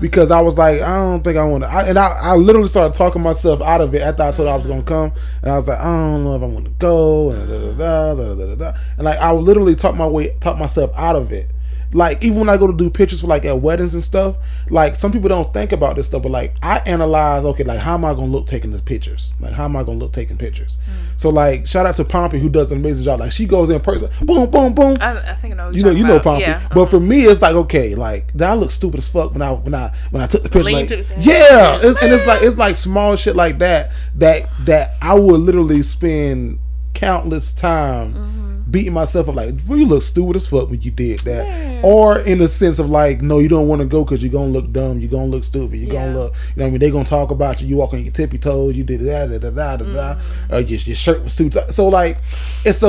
because I was like, I don't think I want to. I literally started talking myself out of it after I told her I was going to come, and I was like, I don't know if I want to go, and like I literally talk myself out of it. Like, even when I go to do pictures for like at weddings and stuff, like some people don't think about this stuff, but like I analyze, okay, like how am I gonna look taking the pictures? Like how am I gonna look taking pictures? So like shout out to Pompey who does an amazing job. Like she goes in person, boom, boom, boom. I think I know what you know Pompey. Yeah. But for me it's like, okay, like did I look stupid as fuck when I took the picture? Like, yeah. It's like small shit like that I would literally spend countless time beating myself up like, well, you look stupid as fuck when you did that. Yeah. Or in the sense of like, no, you don't want to go because you're going to look dumb, you're going to look stupid, you're going to look, you know what I mean, they're going to talk about you walk on your tippy toes, you did that, your shirt was too tight. So like, it's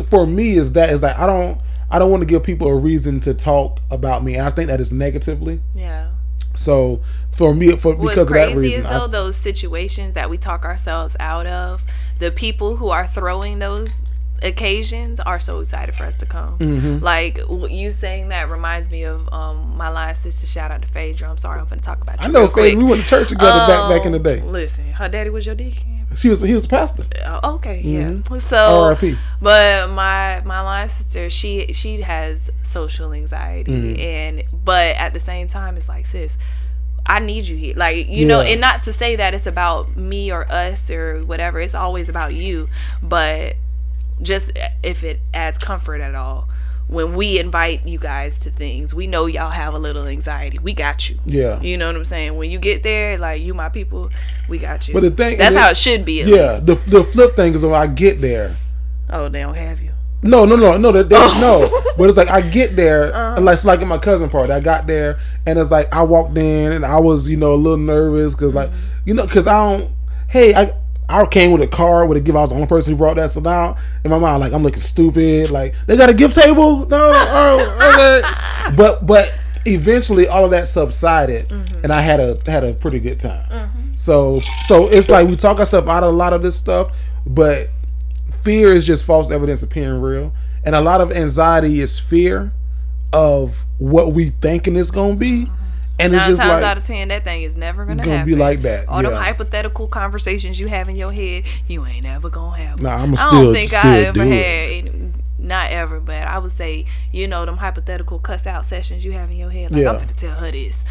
for me is like, I don't want to give people a reason to talk about me, and I think that is negatively. Yeah. So for me, because of that reason, what's crazy is though those situations that we talk ourselves out of, the people who are throwing those occasions are so excited for us to come. Like you saying that reminds me of my line sister. Shout out to Phaedra. I'm sorry, I'm finna talk about you. I know Phaedra. We went to church together back in the day. Listen, her daddy was your deacon. He was a pastor. Okay, yeah. So, R.I.P. But my line sister, she has social anxiety, but at the same time, it's like, sis, I need you here. Like, you know, and not to say that it's about me or us or whatever. It's always about you. But just if it adds comfort at all, when we invite you guys to things, we know y'all have a little anxiety. We got you. Yeah. You know what I'm saying? When you get there, like, you my people, we got you. But the thing, that's how it should be, at least. The flip thing is when I get there. Oh, they don't have you. No. No. But it's like I get there, and like, it's like in my cousin party, I got there, and it's like I walked in, and I was, a little nervous, because like, because I came with a card with a gift. I was the only person who brought that. So now in my mind, like, I'm looking stupid. Like, they got a gift table? No. Oh, okay. But eventually all of that subsided, and I had a pretty good time. So it's like we talk ourselves out of a lot of this stuff, but fear is just false evidence appearing real, and a lot of anxiety is fear of what we thinking it's gonna be. And 9 it's just times like, out of 10, that thing is never gonna happen. Be like that. All them hypothetical conversations you have in your head, you ain't ever gonna have. Nah, I don't think I ever had. Not ever, but I would say, them hypothetical cuss out sessions you have in your head. Like, I'm gonna tell her this.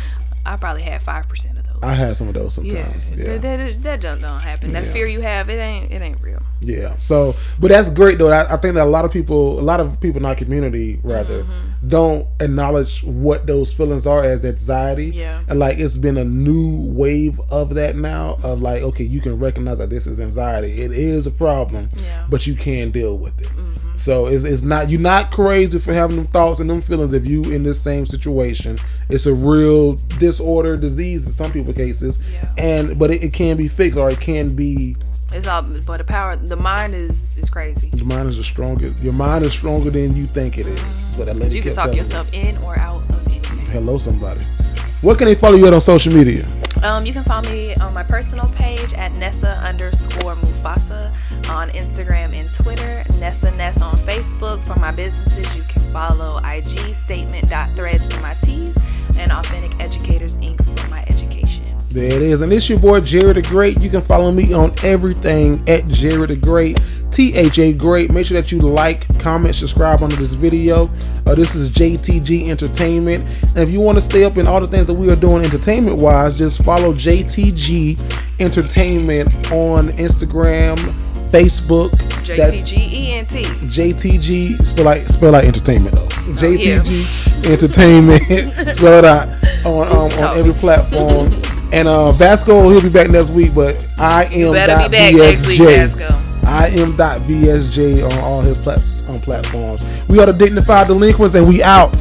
I probably had 5% of those. I had some of those sometimes. Yeah. That don't happen. That fear you have, it ain't real. Yeah. So, but that's great though. I think that a lot of people in our community rather don't acknowledge what those feelings are as anxiety. Yeah. And like, it's been a new wave of that now, of like, okay, you can recognize that this is anxiety. It is a problem, but you can deal with it. So it's not, you're not crazy for having them thoughts and them feelings if you in this same situation. It's a real disorder, disease in some people's cases, but it can be fixed, or it can be. It's all, but the mind is crazy. The mind is stronger. Your mind is stronger than you think it is. But that lady you can talk yourself in or out of anything. Hello, somebody. What can they follow you at on social media? You can follow me on my personal page at Nessa_Mufasa on Instagram and Twitter. Nessa Ness on Facebook. For my businesses, you can follow IG Statement.Threads for my teas and Authentic Educators Inc. for my education. There it is. And it's your boy Jerry the Great. You can follow me on everything at Jerry the Great. THA Great. Make sure that you like, comment, subscribe under this video. This is JTG Entertainment. And if you want to stay up in all the things that we are doing entertainment wise, just follow JTG Entertainment on Instagram, Facebook. JTGENT. JTG, spell out entertainment though. JTG Entertainment. Spell it out on every platform. And Vasco, he'll be back next week, but I am .VSJ. I am .VSJ on all his platforms. We are the Dignified Delinquents, and we out.